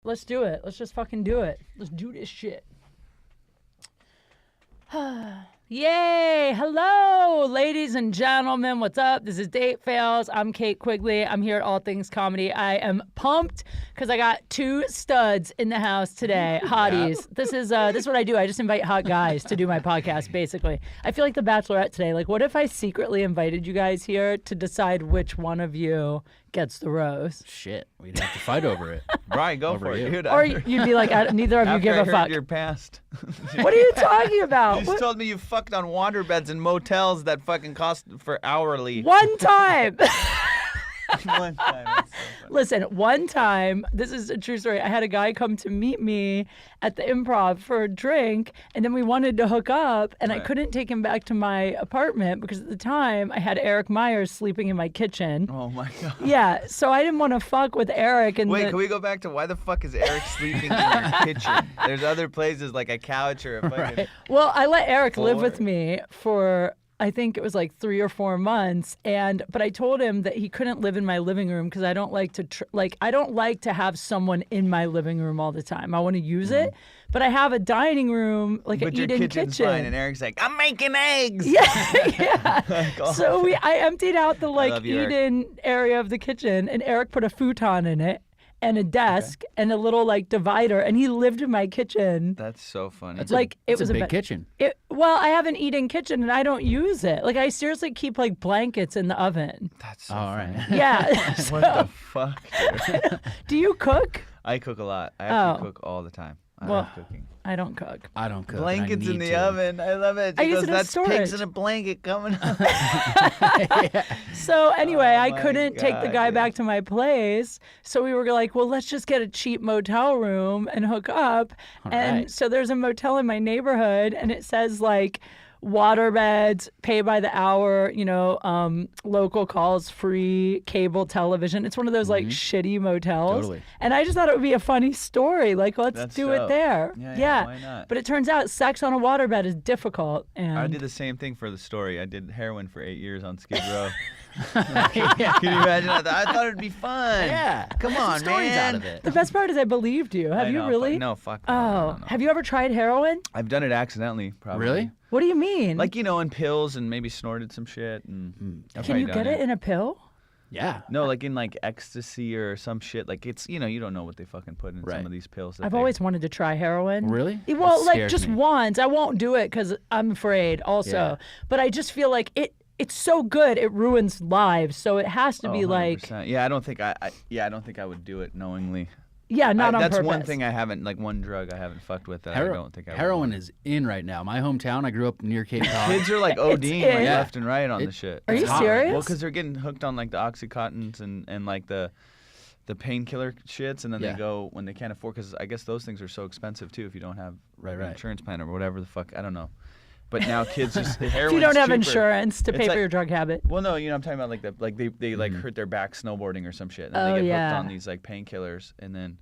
Let's do it. Let's just fucking do it. Let's do this shit. Yay! Hello, ladies and gentlemen. What's up? This is Date Fails. I'm Kate Quigley. I'm here at All Things Comedy. I am pumped because I got 2 studs in the house today. Hotties. This is what I do. I just invite hot guys to do my podcast, basically. I feel like the Bachelorette today. Like, what if I secretly invited you guys here to decide which one of you gets the rose? Shit, we'd have to fight over it. Brian, go for it, dude. Or you'd be like, neither of you give a After I fuck. heard your past. What are you talking about? You just told me you fucked on waterbeds and motels that fucking cost for hourly. One time. One time. That's so funny. Listen, one time, this is a true story. I had a guy come to meet me at the Improv for a drink, and then we wanted to hook up, and I couldn't take him back to my apartment because at the time I had Eric Myers sleeping in my kitchen. Oh my god. Yeah, so I didn't want to fuck with Eric. And Wait, can we go back to why the fuck is Eric sleeping in your kitchen? There's other places like a couch or a fucking. Right. Well, I let Eric live Floor. with me for, I think it was like 3 or 4 months, but I told him that he couldn't live in my living room because I don't like to have someone in my living room all the time. I want to use it, but I have a dining room, like But an your eat-in kitchen's kitchen. fine, and Eric's like, I'm making eggs. Yeah. Like, oh. So I emptied out the love you, Eric. eat-in area of the kitchen, and Eric put a futon in it and a desk and a little like divider, and he lived in my kitchen. That's so funny. That's Like, it it's was a a big bit- kitchen. Well, I have an eat-in kitchen and I don't use it. Like, I seriously keep like blankets in the oven. That's so All funny. right. Yeah. What the fuck? dude? Do you cook? I cook a lot. I have to Oh. cook all the time. I Well, love cooking. I don't cook. I don't cook. and I Blankets in need the to. oven. I love it. I She use goes, it as that's pigs storage. in a blanket coming up. So anyway, Oh I my couldn't take the God, guy dude. back to my place. So we were like, well, let's just get a cheap motel room and hook up. And right. so there's a motel in my neighborhood, and it says like water beds, pay by the hour, local calls, free cable television. It's one of those like shitty motels. Totally. And I just thought it would be a funny story. Like, let's That's do it dope. there. Yeah, why not? But it turns out sex on a waterbed is difficult. And I did the same thing for the story. I did heroin for 8 years on Skid Row. Can you imagine? I thought it'd be fun. Yeah. Come Get some on, stories man. out of it. the best part is I believed you. Have I you know, really? No, fuck. Oh, No. have you ever tried heroin? I've done it accidentally, probably. Really? What do you mean? Like, in pills and maybe snorted some shit. And I've can you probably get done it in a pill? Yeah. No, like in like ecstasy or some shit. Like it's, you don't know what they fucking put in some Right. of these pills. that I've they- always wanted to try heroin. Really? Well, That like scares just me. once. I won't do it because I'm afraid also. Yeah. But I just feel like it's so good. It ruins lives. So it has to Oh, be like, 100%. Yeah, I don't think I don't think I would do it knowingly. yeah, not on That's purpose. one thing I haven't, like one drug I haven't fucked with that I don't think I would. Heroin is in right now. My hometown, I grew up near Cape Cod. Kids are like ODing in. like Yeah. left and right on the shit. Are you It's hot. serious? Well, because they're getting hooked on like the Oxycontins and like the painkiller shits, and then Yeah. they go when they can't afford. Because I guess those things are so expensive too if you don't have Right. an insurance plan or whatever the fuck. I don't know. But now kids just if heroin's you don't have cheaper. insurance to It's pay for like- your drug habit. Well, no, I'm talking about like they like hurt their back snowboarding or some shit, and then Oh, they get yeah. hooked on these like painkillers, and then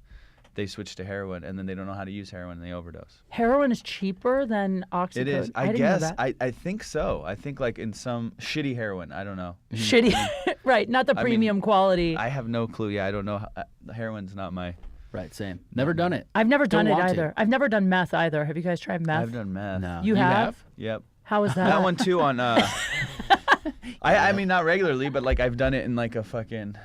they switch to heroin, and then they don't know how to use heroin, and they overdose. Heroin is cheaper than oxycodone. It is, I didn't know guess. that. I think so. I think like in some shitty heroin. I don't know. Shitty, right? Not the I mean, premium quality. I have no clue. Yeah, I don't know. Heroin's not my. Right, same. Never done it. I've never done Don't it want to. either. I've never done meth either. Have you guys tried meth? I've done meth. No. You have? Yep. How was that? That one too on. I mean not regularly, but like I've done it in like a fucking.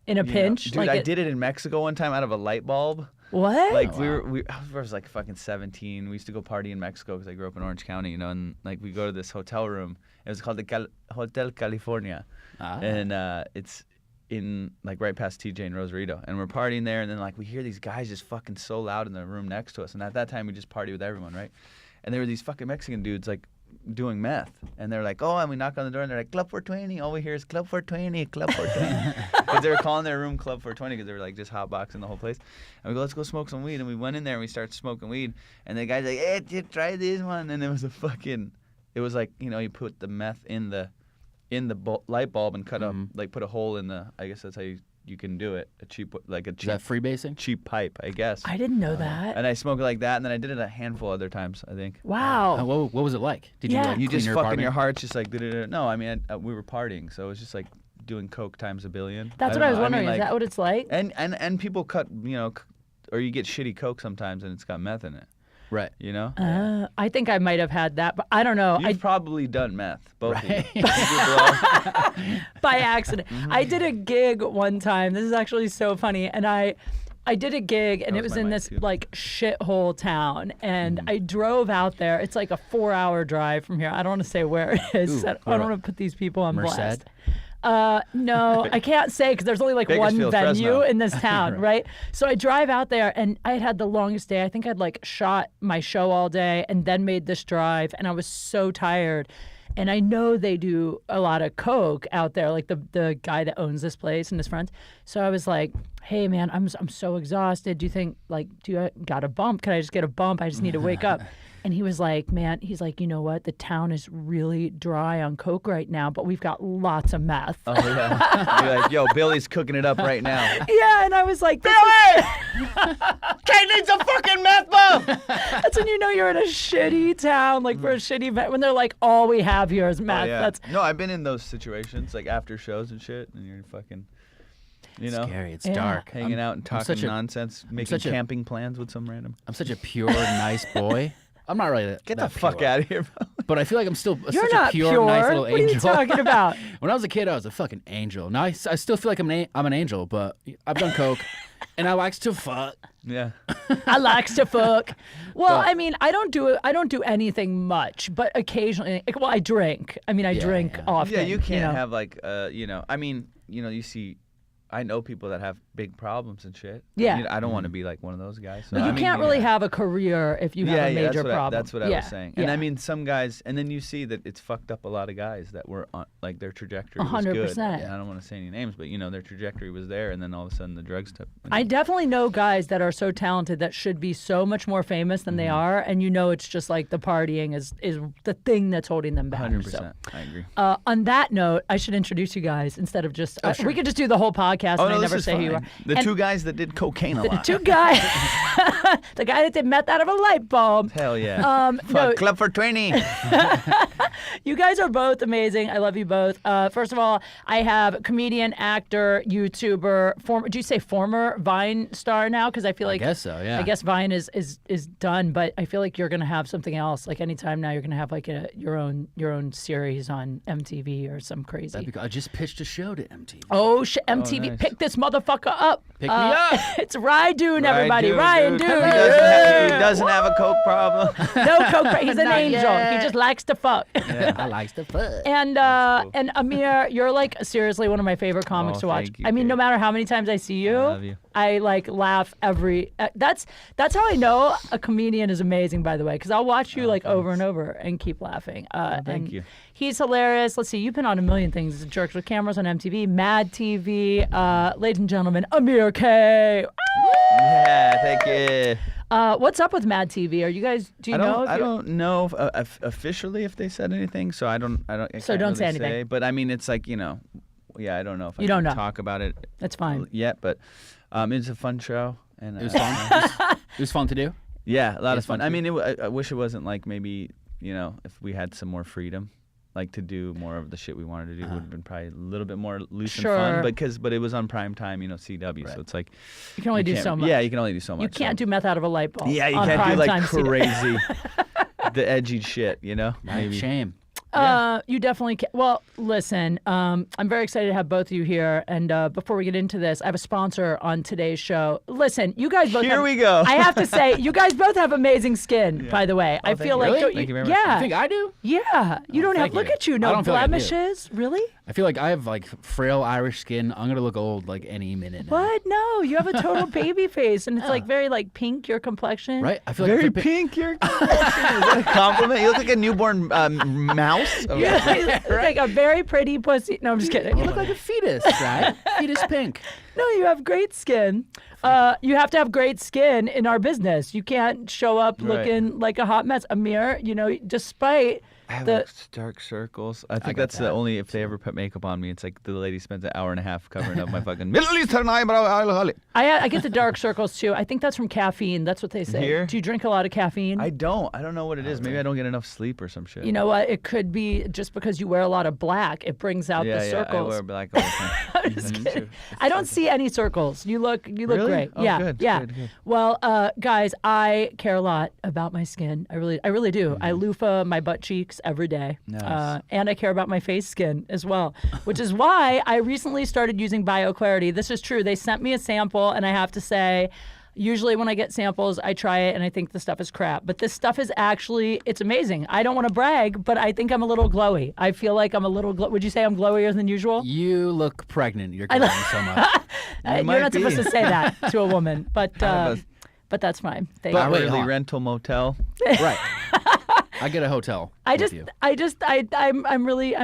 In a pinch? Dude, like I did it in Mexico one time out of a light bulb. What? Like I was like fucking 17. We used to go party in Mexico because I grew up in Orange County, and like we go to this hotel room. It was called the Hotel California, and it's in like right past TJ and Rosarito, and we're partying there, and then like we hear these guys just fucking so loud in the room next to us, and at that time we just party with everyone, right? And there were these fucking Mexican dudes like doing meth, and they're like, oh, and we knock on the door, and they're like, Club 420. All we hear is Club 420, Club 420, because they were calling their room Club 420 because they were like just hotboxing the whole place. And we go, let's go smoke some weed, and we went in there and we started smoking weed, and the guy's like, hey, try this one, and it was it was like, you put the meth in the light bulb and cut up, like put a hole in the, I guess that's how you can do it, Is that freebasing? cheap pipe, I guess. I didn't know that. And I smoked it like that, and then I did it a handful other times, I think. Wow. What was it like? Did Yeah. you like You clean just your fucking apartment? your heart's just like no. I mean, we were partying, so it was just like doing coke times a billion. That's don't what I was know. wondering. mean, Is like, that what it's like? And people cut or you get shitty Coke sometimes and it's got meth in it. Right. You know? I think I might have had that, but I don't know. You've probably done meth, both of you. By accident. I did a gig one time. This is actually so funny. And I did a gig, and it was in this like shithole town. And I drove out there. It's like a 4-hour drive from here. I don't want to say where it is. I don't want to put these people on blast. No, I can't say because there's only like one venue Fresno. in this town, right? So I drive out there, and I had the longest day. I think I'd like shot my show all day and then made this drive, and I was so tired. And I know they do a lot of coke out there, like the guy that owns this place and his friends. So I was like, "Hey man, I'm so exhausted. Do you think do you got a bump? Can I just get a bump? I just need to wake up." And he was like, "Man," he's like, "You know what? The town is really dry on coke right now, but we've got lots of meth." Oh yeah. You're like, "Yo, Billy's cooking it up right now." Yeah, and I was like, Billy! Kate needs a fucking meth bump! That's when you know you're in a shitty town, like for a shitty event, when they're like, "All we have here is meth." Oh, yeah. That's No, I've been in those situations, like after shows and shit, and you're fucking, you know, Scary. It's dark. hanging out and talking nonsense, making camping plans with some random. I'm such a pure, nice boy. I'm not really Get that the fuck pure. out of here, bro. But I feel like I'm still You're such not a pure, nice little What angel. are you talking about? When I was a kid, I was a fucking angel. Now I still feel like I'm an angel, but I've done coke, and I likes to fuck. Yeah. I likes to fuck. Well, I mean, I don't do anything much, but occasionally, well, I drink. I mean, I drink often. Yeah, you can't know? have like, you know, I mean, you know, you see, I know people that have big problems and shit. Yeah. You know, I don't want to be like one of those guys. So, You I mean, can't really have a career if you have a major problem. That's what I was saying. And Yeah. I mean, some guys, and then you see that it's fucked up a lot of guys that were on, like their trajectory was 100%. good. And I don't want to say any names, but you know, their trajectory was there, and then all of a sudden the drugs took. I definitely know guys that are so talented that should be so much more famous than they are, and you know it's just like the partying is the thing that's holding them back. 100%. So. I agree. On that note, I should introduce you guys instead of just sure. we could just do the whole podcast and I never say who you are. The And two guys that did cocaine a the lot. two guys, the guy that did meth out of a light bulb. Hell yeah. No, Club for 20. you guys are both amazing. I love you both. First of all, I have comedian, actor, YouTuber, do you say former Vine star now? Because I feel like I guess so. Yeah. I guess Vine is done, but I feel like you're gonna have something else. Like anytime now, you're gonna have like your own series on MTV or some crazy. That'd be cool. I just pitched a show to MTV. Oh shit! MTV, nice. pick this motherfucker up. Pick me up. It's Doon, everybody. Doon, Ryan dude. Doon. He doesn't have a coke problem. No coke. He's an Not angel. yet. He just likes to fuck. I likes to fuck. And cool. and Amir, you're like seriously one of my favorite comics Oh, to watch. thank you, I mean, no Kate. matter how many times I see you, love you. I like laugh every. That's how I know a comedian is amazing. By the way, because I'll watch you like over and over and keep laughing. thank and you. He's hilarious. Let's see, you've been on a million things. Jerks with Cameras on MTV, Mad TV. Ladies and gentlemen, Amir K. Yeah, thank you. What's up with Mad TV? Are you guys? Do you know? I don't know officially if they said anything, so I don't. I So can't don't say really anything. But I mean, it's like, you know, yeah, I don't know if You I don't can know. talk about it That's fine. yet, but it's a fun show, and It was fun. It was fun to do. yeah, a lot of It's fun. fun I to mean, I wish it wasn't like maybe, you know, if we had some more freedom, like to do more of the shit we wanted to do, would have been probably a little bit more loose Sure. and fun. But it was on prime time, you know, CW, so it's like You can only do can't- so much. Yeah, you can only do so much. You can't so. do meth out of a light bulb. Yeah, you on can't do like primetime CW. crazy, the edgy shit, you know. Right, shame. You definitely can. Well, listen, I'm very excited to have both of you here. And before we get into this, I have a sponsor on today's show. Listen, you guys both Here we go. I have to say, you guys both have amazing skin, by the way. I thank feel you. like Really? don't Thank you very much. Yeah. You think I do? Yeah. You don't have thank look you. at you, I no don't feel like I do. blemishes. Really? I feel like I have like frail Irish skin. I'm gonna look old like any minute now. What? No, you have a total baby face and it's like very like pink, your complexion. Right? I feel Very like pink, your complexion. Is that a compliment? You look like a newborn mouse. Oh, You look like a very pretty pussy. No, I'm just kidding. you look like a fetus, right? Fetus pink. No, you have great skin. You have to have great skin in our business. You can't show up Right. looking like a hot mess. Amir, you know, despite I have The- like dark circles. I think that's the only, if they ever put makeup on me, it's like the lady spends an hour and a half covering up my fucking Middle Eastern eyebrow. I get the dark circles too. I think that's from caffeine. That's what they say. Here? Do you drink a lot of caffeine? I don't know what it is. Maybe I don't get enough sleep or some shit. You know what? It could be just because you wear a lot of black. It brings out the circles. I wear black all the time. I'm just kidding. I don't see any circles. You look Really? great. Oh, yeah, good, yeah. good. Well, guys, I care a lot about my skin. I really do. I loofah my butt cheeks every day. Nice. And I care about my face skin as well, which is why I recently started using BioClarity. This is true. They sent me a sample, and I have to say, usually when I get samples, I try it and I think the stuff is crap. But this stuff is actually, it's amazing. I don't want to brag, but I think I'm a little glowy. I feel like I'm a little, would you say I'm glowier than usual? You look pregnant. You're glowing so much. You're might not supposed be. to say that to a woman, but that's fine. Thank But you. wait, Hourly hold on. rental motel. Right. I get a hotel. I'm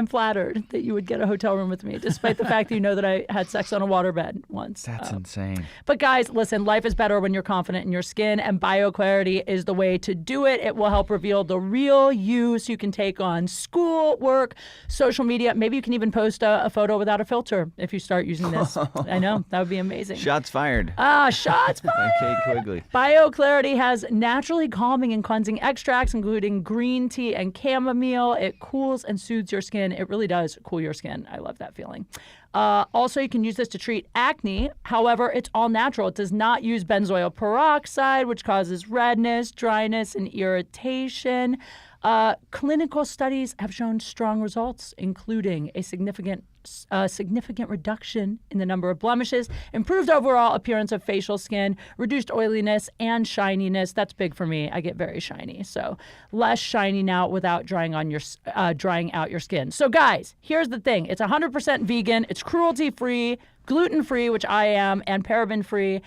flattered that you would get a hotel room with me, despite the fact that you know that I had sex on a waterbed once. That's insane. But guys, listen, life is better when you're confident in your skin, and BioClarity is the way to do it. It will help reveal the real you so you can take on school, work, social media. Maybe you can even post a photo without a filter if you start using this. I know, that would be amazing. Shots fired. Shots By fired! Kate Quigley. BioClarity has naturally calming and cleansing extracts, including green tea and chamomile. It cools and soothes your skin. It really does cool your skin. I love that feeling. Also, you can use this to treat acne. However, it's all natural. It does not use benzoyl peroxide, which causes redness, dryness, and irritation. Clinical studies have shown strong results, including a significant reduction in the number of blemishes, improved overall appearance of facial skin, reduced oiliness and shininess. That's big for me. I get very shiny, so less shiny now without drying out your skin. So guys, here's the thing. It's 100% vegan. It's cruelty-free, gluten-free, which I am, and paraben-free.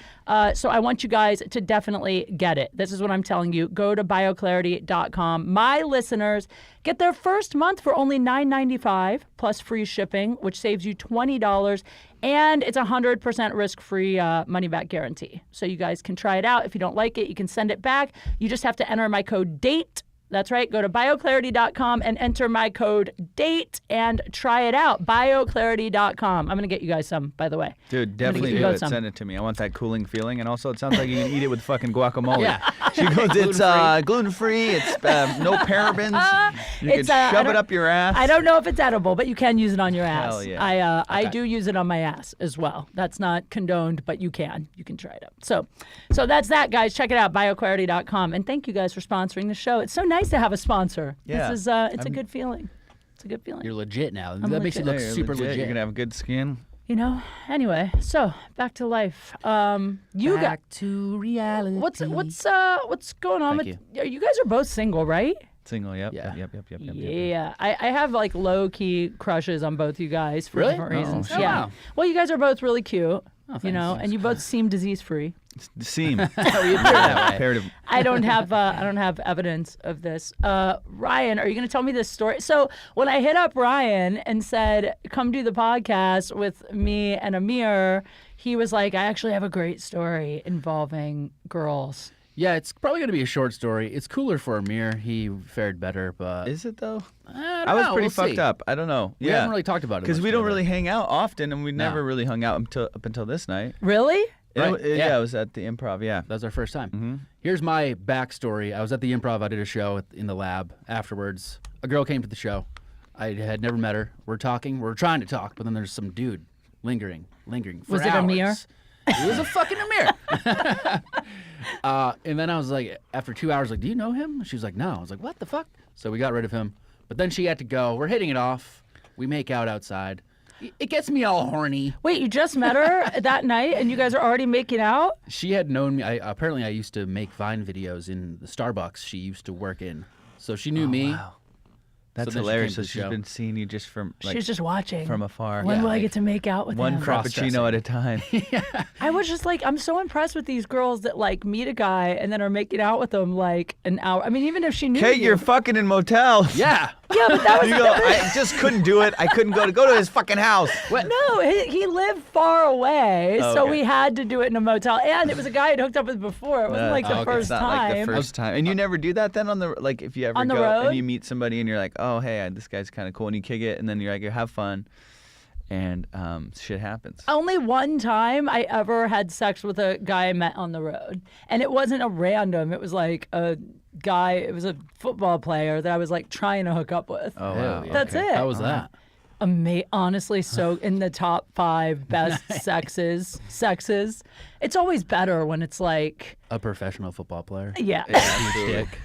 So I want you guys to definitely get it. This is what I'm telling you. Go to bioclarity.com. My listeners get their first month for only $9.95 plus free shipping, which saves you $20. And it's 100% risk-free money-back guarantee. So you guys can try it out. If you don't like it, you can send it back. You just have to enter my code DATE. That's right. Go to bioclarity.com and enter my code DATE and try it out. Bioclarity.com. I'm going to get you guys some, by the way. Dude, definitely do it. Send it to me. I want that cooling feeling. And also, it sounds like you can eat it with fucking guacamole. Yeah. She goes, it's gluten-free. It's no parabens. You can shove it up your ass. I don't know if it's edible, but you can use it on your ass. Hell yeah. I do use it on my ass as well. That's not condoned, but you can. You can try it out. So that's that, guys. Check it out, bioclarity.com. And thank you guys for sponsoring the show. It's so nice to have a sponsor. Yeah. It's a good feeling. It's a good feeling. You're legit now. That legit. makes you look You're super legit. You're going to have good skin. You know. Anyway, so back to life. You Back to reality. what's going on Thank with you guys are both single, right? Single, yep. Yeah. Yep. Yeah, I have like low key crushes on both you guys for Really? different Oh, reasons. shit. Yeah. Wow. Well, you guys are both really cute. thanks. You know, and you both seem disease free. Seam. We appear that way. Imperative. I don't have evidence of this. Ryan, are you going to tell me this story? So when I hit up Ryan and said, "Come do the podcast with me and Amir," he was like, "I actually have a great story involving girls." Yeah, it's probably going to be a short story. It's cooler for Amir. He fared better, but Is it, though? I I was pretty fucked up. I don't know. We haven't really talked about it Because much we don't together. really hang out often, and we never really hung out up until this night. Really? Right, Yeah, yeah. it was at the Improv, yeah. That was our first time. Mm-hmm. Here's my backstory. I was at the Improv. I did a show in the lab. Afterwards, a girl came to the show. I had never met her. We're talking. We're trying to talk, but then there's some dude lingering for Was it hours. Amir? It was a fucking Amir. And then I was like, after 2 hours, like, do you know him? She was like, no. I was like, what the fuck? So we got rid of him. But then she had to go. We're hitting it off. We make out outside. It gets me all horny. Wait, you just met her that night and you guys are already making out? She had known me. Apparently, I used to make Vine videos in the Starbucks she used to work in. So she knew me. Wow. That's then she hilarious. came So to the she's show. been seeing you just from She's just watching. from afar. When Yeah, will I like, get to make out with One him? frappuccino at a time. I was just like, I'm so impressed with these girls that like meet a guy and then are making out with him like an hour. I mean, even if she knew Kate, you. you're fucking in motels. Yeah. Yeah, but that was You go, I just couldn't do it. I couldn't go to his fucking house. No, he lived far away, Oh, so okay. we had to do it in a motel. And it was a guy I'd hooked up with before. It wasn't like the Okay, first it's not time. like the first time. And you never do that then on the, like, if you ever On the go road? and you meet somebody and you're like, oh, oh, hey, this guy's kind of cool. And you kick it, and then you're like, you have fun. And shit happens. Only one time I ever had sex with a guy I met on the road. And it wasn't a random. It was like a guy, it was a football player that I was like trying to hook up with. Oh, wow. That's it. How was that? Honestly, so in the top 5 best sexes. It's always better when it's like A professional football player. yeah. Huge dick.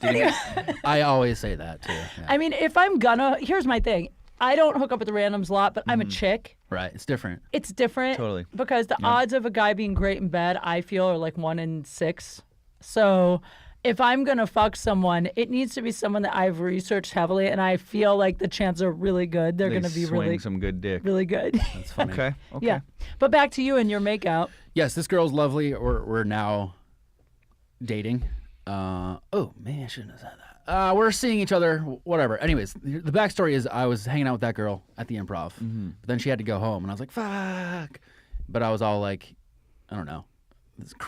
Yeah. I always say that too. Yeah. I mean, if I'm gonna, here's my thing. I don't hook up with the randoms a lot, but I'm a chick. Right. It's different. It's different. Totally. Because the odds of a guy being great in bed, I feel, are like 1 in 6. So if I'm going to fuck someone, it needs to be someone that I've researched heavily, and I feel like the chances are really good. They're going to be swing really, some good dick. really good. That's funny. Okay. Yeah. But back to you and your makeout. Yes, this girl's lovely. We're now dating. Oh man, I shouldn't have said that. We're seeing each other, whatever. Anyways, the backstory is I was hanging out with that girl at the Improv, but then she had to go home, and I was like, fuck. But I was all like, I don't know.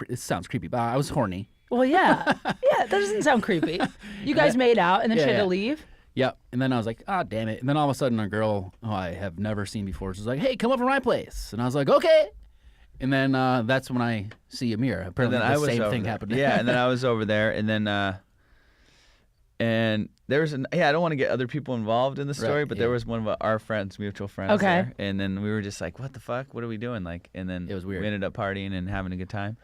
This sounds creepy, but I was horny. Well, yeah. Yeah, that doesn't sound creepy. You guys made out, and then she had to leave? Yep. And then I was like, ah, damn it. And then all of a sudden, a girl who I have never seen before was like, hey, come over to my place. And I was like, okay. And then that's when I see Amir. Apparently, the same thing happened. Yeah, and then I was over there, and then and there was I don't want to get other people involved in the story, Right, but there was one of our friends, mutual friends. Okay. There, and then we were just like, what the fuck? What are we doing? Like, and then It was weird. We ended up partying and having a good time.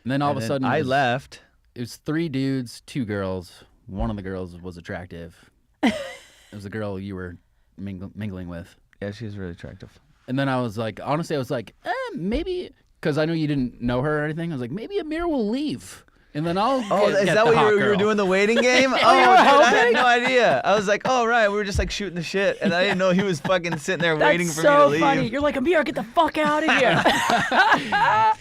And then all And of a then sudden, I left. It was 3 dudes, 2 girls. One of the girls was attractive. It was the girl you were mingling with. Yeah, she was really attractive. And then I was like, honestly, I was like, maybe, because I know you didn't know her or anything. I was like, maybe Amir will leave. And then I'll Is get that the what hot you were girl. doing the waiting game? you were dude, I had hoping? no idea. I was like, oh, right. We were just like shooting the shit. And I didn't know he was fucking sitting there That's waiting for so me to leave. funny. You're like, Amir, get the fuck out of here.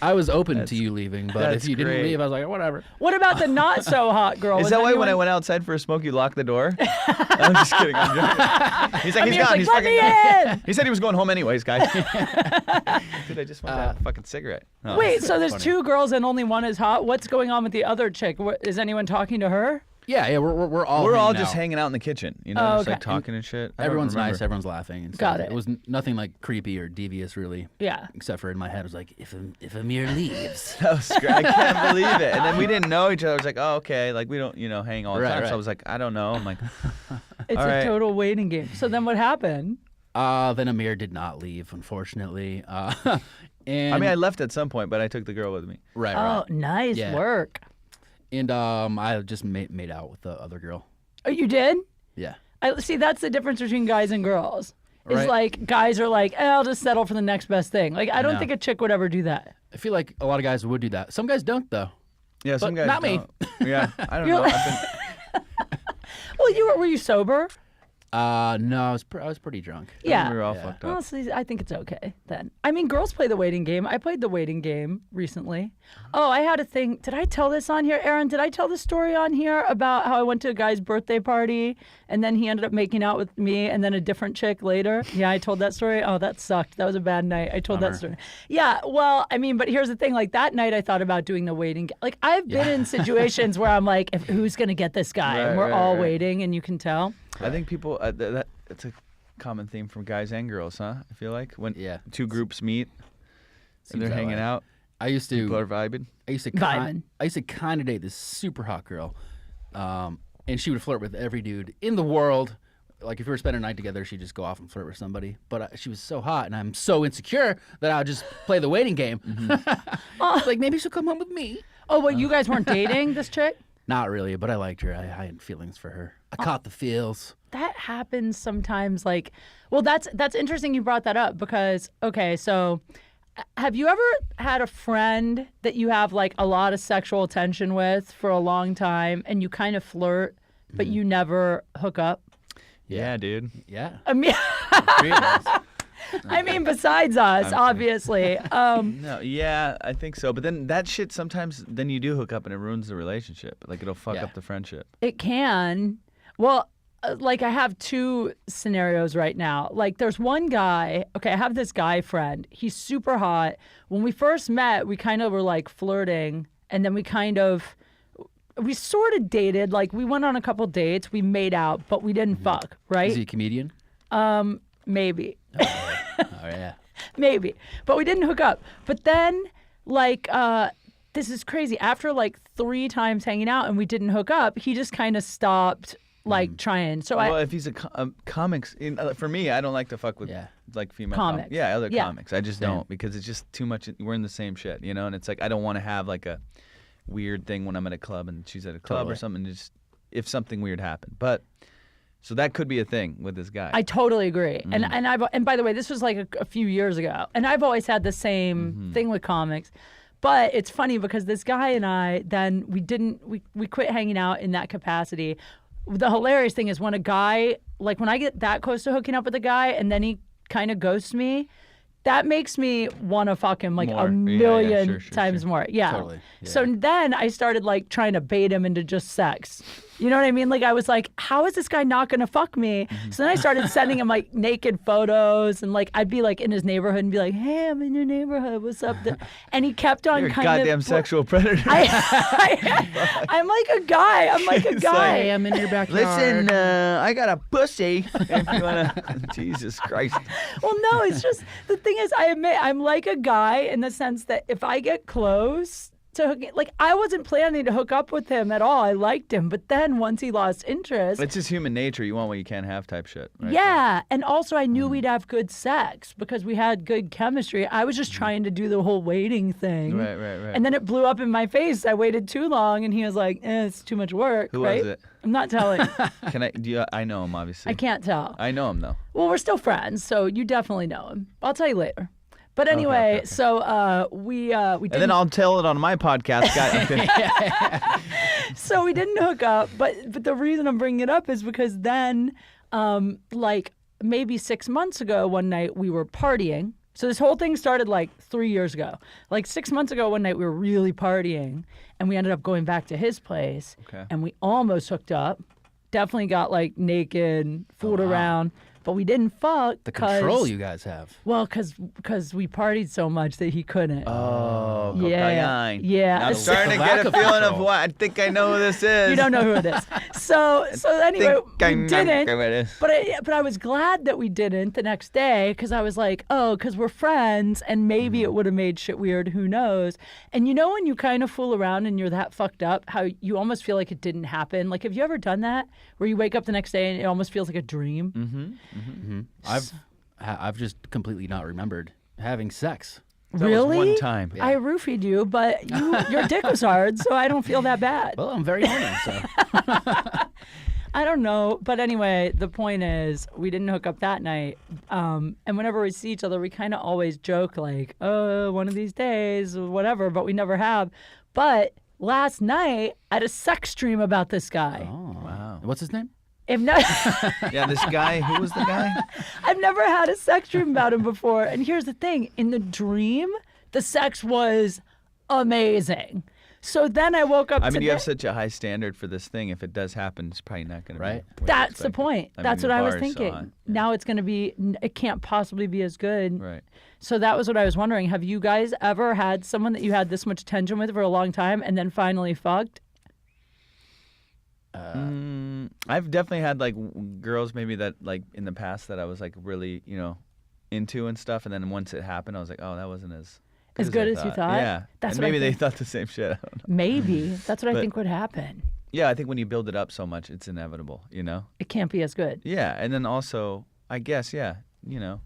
I was open to you leaving, but that's if you didn't great. leave, I was like, whatever. What about the not so hot girl? Is Was that why when I anyone- went outside for a smoke, you locked the door? I'm just kidding. I'm joking. He's like, he's Amir's gone. like, He's let fucking me gone. in. He said he was going home anyways, guys. Dude, I just want that fucking cigarette. No. Wait, so there's funny. 2 girls and only one is hot? What's going on with the other chick? Is anyone talking to her? Yeah, we're all We're all hanging just out. hanging out in the kitchen, you know, Oh, just like okay. talking and shit. I don't Everyone's remember. nice, everyone's laughing. And Got stuff. it. It was nothing like creepy or devious, really. Yeah. Except for in my head, I was like, if Amir leaves. That was great. I can't believe it. And then we didn't know each other. I was like, oh, okay. Like, we don't, hang all the Right, time. So right. I was like, I don't know. I'm like, It's All a right. total waiting game. So then what happened? Then Amir did not leave, unfortunately. And I mean, I left at some point, but I took the girl with me. right. Oh, nice Yeah. work. And I just made out with the other girl. Oh, you did? Yeah. I see. That's the difference between guys and girls. It's Right. like guys are like, I'll just settle for the next best thing. Like I don't No. think a chick would ever do that. I feel like a lot of guys would do that. Some guys don't, though. Yeah, some But guys not me. don't. Yeah, I don't You're know. like- I've been, Well, were you sober? No, I was pretty drunk. Yeah. we were all Yeah. fucked up. Honestly, I think it's okay then. I mean, girls play the waiting game. I played the waiting game recently. Oh, I had a thing. Did I tell this on here, Aaron? Did I tell the story on here about how I went to a guy's birthday party and then he ended up making out with me and then a different chick later? Yeah, I told that story. Oh, that sucked. That was a bad night. I told that Bummer. story. Yeah, well, I mean, but here's the thing. Like that night, I thought about doing the waiting. Like I've been in situations where I'm like, who's gonna get this guy? And we're Right, all right. waiting, and you can tell. I think people, it's a common theme from guys and girls, huh? I feel like when Yeah. 2 groups meet and Seems they're that hanging way. out, I used people are to vibing. Vibing. I used to kind of date this super hot girl, and she would flirt with every dude in the world. Like if we were spending a night together, she'd just go off and flirt with somebody. But she was so hot, and I'm so insecure that I would just play the waiting game. Like maybe she'll come home with me. Oh, well, you guys weren't dating this chick? Not really, but I liked her. I had feelings for her. I caught the feels. That happens sometimes. Like, well, that's interesting you brought that up because, okay, so have you ever had a friend that you have like a lot of sexual attention with for a long time and you kind of flirt, but you never hook up? Yeah, dude. Yeah. I mean, Three of us. I mean, besides us, obviously. No, yeah, I think so. But then that shit sometimes, then you do hook up and it ruins the relationship. Like it'll fuck Yeah. up the friendship. It can. Well, like I have 2 scenarios right now. Like there's one guy, okay, I have this guy friend. He's super hot. When we first met, we kind of were like flirting and then we kind of we sort of dated. Like we went on a couple dates, we made out, but we didn't fuck, right? Is he a comedian? Maybe. Oh yeah. Maybe. But we didn't hook up. But then, like, this is crazy. After like 3 times hanging out and we didn't hook up, he just kind of stopped, like, trying. So well, if he's a comics, for me, I don't like to fuck with like female comics. Other comics. I just don't because it's just too much. We're in the same shit, you know. And it's like I don't want to have like a weird thing when I'm at a club and she's at a club or something. Just if something weird happened, but. So that could be a thing with this guy. I totally agree. And by the way, this was like a few years ago. And I've always had the same thing with comics. But it's funny because this guy and I, then we quit hanging out in that capacity. The hilarious thing is when a guy, like when I get that close to hooking up with a guy and then he kind of ghosts me, that makes me want to fuck him like more. a million Sure, times more. Yeah. Totally. Yeah. So then I started like trying to bait him into just sex. You know what I mean? Like I was like, how is this guy not going to fuck me? So then I started sending him like naked photos and like I'd be like in his neighborhood and be like, hey, I'm in your neighborhood. What's up? And he kept on You're a kind of. goddamn sexual predator. I'm like a guy. I'm like a guy. Hey, I'm in your backyard. Listen, I got a pussy. If you wanna, Jesus Christ. Well, no, it's just the thing is, I admit I'm like a guy in the sense that if I get close to hooking, like I wasn't planning to hook up with him at all. I liked him, but then once he lost interest, It's just human nature. You want what you can't have type shit. Right? yeah, and also I knew we'd have good sex because we had good chemistry. I was just trying to do the whole waiting thing, Right. and then it blew up in my face. I waited too long, and he was like, "It's too much work." Who right? was it? I'm not telling. Can I? I know him obviously. I can't tell. I know him though. Well, we're still friends, so you definitely know him. I'll tell you later. But anyway, okay. so we And then I'll tell it on my podcast. so we didn't hook up, but the reason I'm bringing it up is because then, like maybe 6 months ago, one night we were partying. So this whole thing started like 3 years ago. Like 6 months ago, one night we were really partying, and we ended up going back to his place, and we almost hooked up. Definitely got like naked, fooled around. But we didn't fuck. The control you guys have. Well, because we partied so much that he couldn't. Oh, Yeah. cocaine. Yeah. I'm So- starting to lack get a of feeling of control. what I think I know who this is. You don't know who it is. So anyway, we didn't. Who it is. But I was glad that we didn't the next day because I was like, oh, because we're friends and maybe it would have made shit weird. Who knows? And you know when you kind of fool around and you're that fucked up, how you almost feel like it didn't happen? Like, have you ever done that where you wake up the next day and it almost feels like a dream? I've just completely not remembered having sex. That was Really? one time. I roofied you, but your dick was hard, so I don't feel that bad. Well, I'm very horny, so. I don't know. But anyway, the point is we didn't hook up that night. And whenever we see each other, we kind of always joke like, oh, one of these days, or whatever, but we never have. But last night, I had a sex dream about this guy. Oh, Wow. What's his name? If not, Yeah, this guy. Who was the guy? I've never had a sex dream about him before. And here's the thing. In the dream, the sex was amazing. So then I woke up I mean, today. you have such a high standard for this thing. If it does happen, it's probably not going to Right. be. what you That's the expected. point. I That's mean, what the I was bar is so thinking. high. Now it's going to be, it can't possibly be as good. Right. So that was what I was wondering. Have you guys ever had someone that you had this much tension with for a long time and then finally fucked? I've definitely had like girls maybe that like in the past that I was like really into and stuff, and then once it happened, I was like, oh, that wasn't as Good I as you thought? Yeah, That's and what I maybe they think. thought the same shit. I don't know. Maybe. That's what I But- think would happen. Yeah, I think when you build it up so much, it's inevitable. It can't be as good. Yeah, and then also, I guess, I don't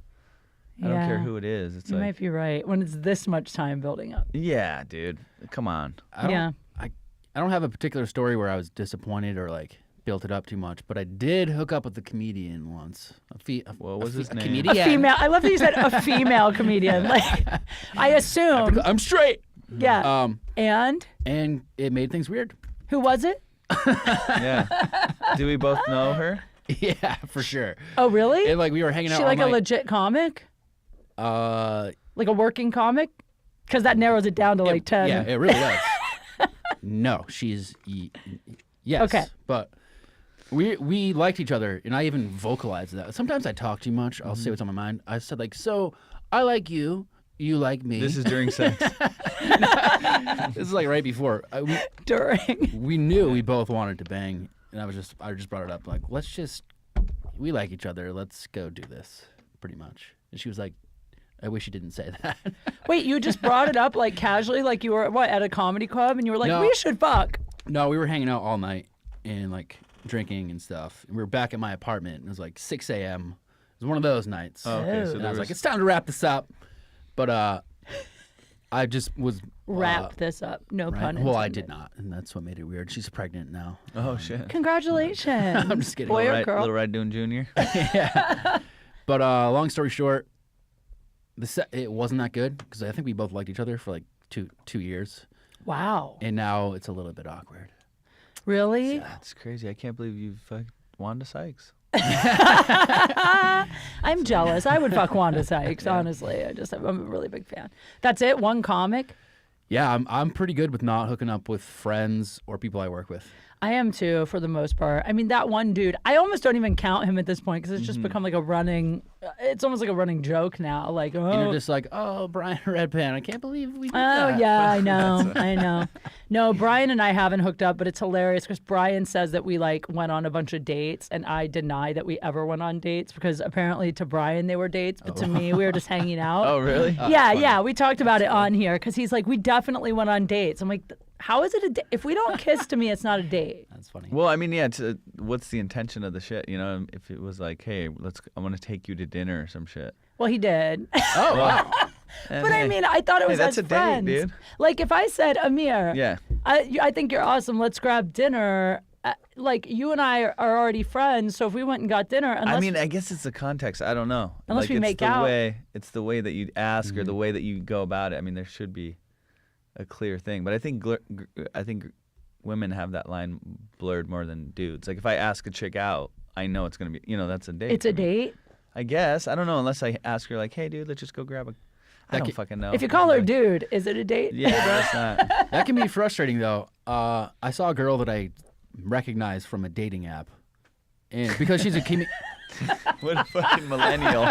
care who it is. It's You like, might be right. When it's this much time building up. yeah, dude, come on. Yeah. I don't have a particular story where I was disappointed or like built it up too much, but I did hook up with a comedian once. What was his a name? comedian. A female. I love that you said a female comedian. Like, I assume. I'm straight. Yeah. And And it made things weird. who was it? Yeah. Do we both know her? Yeah, for sure. Oh, really? And like we were hanging out She all like a night. legit comic? Uh, Like a working comic? Because that narrows it down to like 10. yeah, it really does. No, she's yes. Okay. But we liked each other, and I even vocalized that. Sometimes I talk too much. I'll say what's on my mind. I said like, so I like you, you like me. This is during sex. This is like right before. During. We knew we both wanted to bang, and I just brought it up like, we like each other. Let's go do this, pretty much. And she was like, I wish you didn't say that. Wait, you just brought it up like casually, like you were at a comedy club, and you were like, No. we should fuck. No, we were hanging out all night and like drinking and stuff. And we were back at my apartment. And it was like 6 a.m. It was one of those nights. Oh, okay, so And I there was was like, it's time to wrap this up. But I just was Wrap this up. No right? pun intended. Well, I did not, and that's what made it weird. She's pregnant now. Oh shit. Congratulations. I'm just kidding. Boy or Right, girl? Little Red Doon Jr. Yeah. But long story short, it wasn't that good because I think we both liked each other for like two years, Wow. and now it's a little bit awkward. Really? That's crazy. I can't believe you fucked Wanda Sykes. I'm jealous. I would fuck Wanda Sykes, honestly. I'm a really big fan. That's it? One comic? Yeah, I'm pretty good with not hooking up with friends or people I work with. I am too, for the most part. I mean, that one dude, I almost don't even count him at this point because it's just become like it's almost like a running joke now. Like, oh. And you're just like, oh, Brian Redpan, I can't believe we did that. Oh, yeah, I know. I know. No, Brian and I haven't hooked up, but it's hilarious because Brian says that we like went on a bunch of dates, and I deny that we ever went on dates because apparently to Brian they were dates, but to me we were just hanging out. Oh, really? Yeah, we talked about it on here because he's like, we definitely went on dates. I'm like, how is it a date? If we don't kiss, to me, it's not a date. That's funny. Well, I mean, yeah. What's the intention of the shit? You know, if it was like, hey, I want to take you to dinner or some shit. Well, he did. Oh, wow. But I mean, I thought it was that's as a date, friends. dude. Like if I said, Amir, Yeah. I think you're awesome. Let's grab dinner. Like you and I are already friends, so if we went and got dinner, I mean, I guess it's the context. I don't know. Unless like, we it's make the out. It's the way that you ask or the way that you go about it. I mean, there should be a clear thing. But I think women have that line blurred more than dudes. Like if I ask a chick out, I know it's gonna be, that's a date. it's a for me. date. I guess. I don't know unless I ask her like, hey, dude, let's just go grab a. I don't fucking know. If you call her dude, is it a date? Yeah, that's not. That can be frustrating, though. I saw a girl that I recognized from a dating app, and because she's a What a fucking millennial.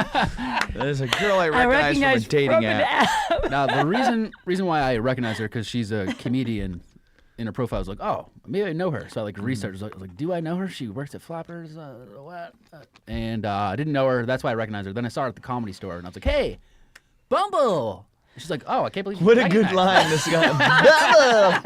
There's a girl I recognize from a dating app. Now the reason why I recognize her because she's a comedian. In her profile, I was like, oh, maybe I know her. So I researched. I was like, do I know her? She works at Flappers. What? And I didn't know her. That's why I recognized her. Then I saw her at the Comedy Store, and I was like, hey, Bumble. She's like, oh, I can't believe you What a good recognize line me." this guy.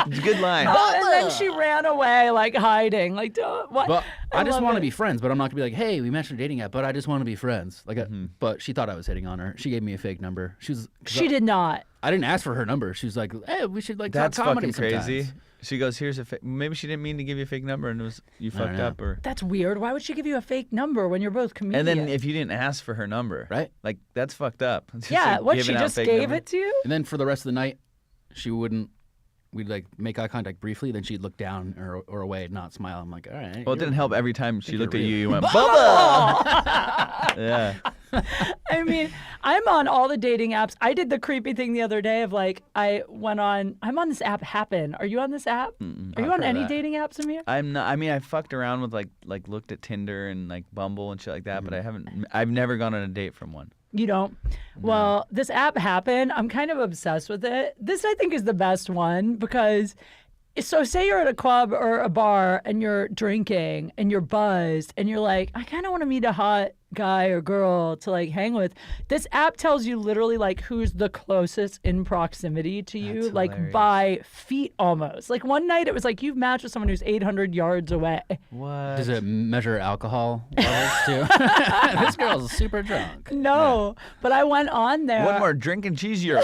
It's a good line. And then she ran away, like hiding. Like, what? But I just love want to it. be friends. But I'm not gonna be like, hey, we matched on a dating app. But I just want to be friends. Like, but she thought I was hitting on her. She gave me a fake number. She did not. I didn't ask for her number. She was like, hey, we should like That's talk comedy fucking crazy. sometimes. She goes, here's a maybe she didn't mean to give you a fake number and it was you fucked know. up or. That's weird. Why would she give you a fake number when you're both comedians? And then if you didn't ask for her number, Right. Like that's fucked up. Just, yeah, like, what she giving out just fake gave number. it to you? And then for the rest of the night, she wouldn't. We'd like make eye contact briefly. Then she'd look down or away and not smile. I'm like, all right. Well, it didn't help every time she Think looked at you're you. real. You went, Bubba. Yeah. I mean, I'm on all the dating apps. I did the creepy thing the other day of like, I'm on this app Happen. Are you on this app? Are you I've on heard any that. dating apps, Amir? I'm not. I mean, I fucked around with like looked at Tinder and like Bumble and shit like that, but I haven't. I've never gone on a date from one. You don't? Well, this app Happen, I'm kind of obsessed with it. This, I think, is the best one because, so say you're at a club or a bar and you're drinking and you're buzzed and you're like, I kind of want to meet a hot guy or girl to like hang with. This app tells you literally like who's the closest in proximity to you, That's like hilarious. by feet almost. Like one night it was like you've matched with someone who's 800 yards away. What? Does it measure alcohol levels too? This girl's super drunk. No, but I went on there. One more drink and she's yours.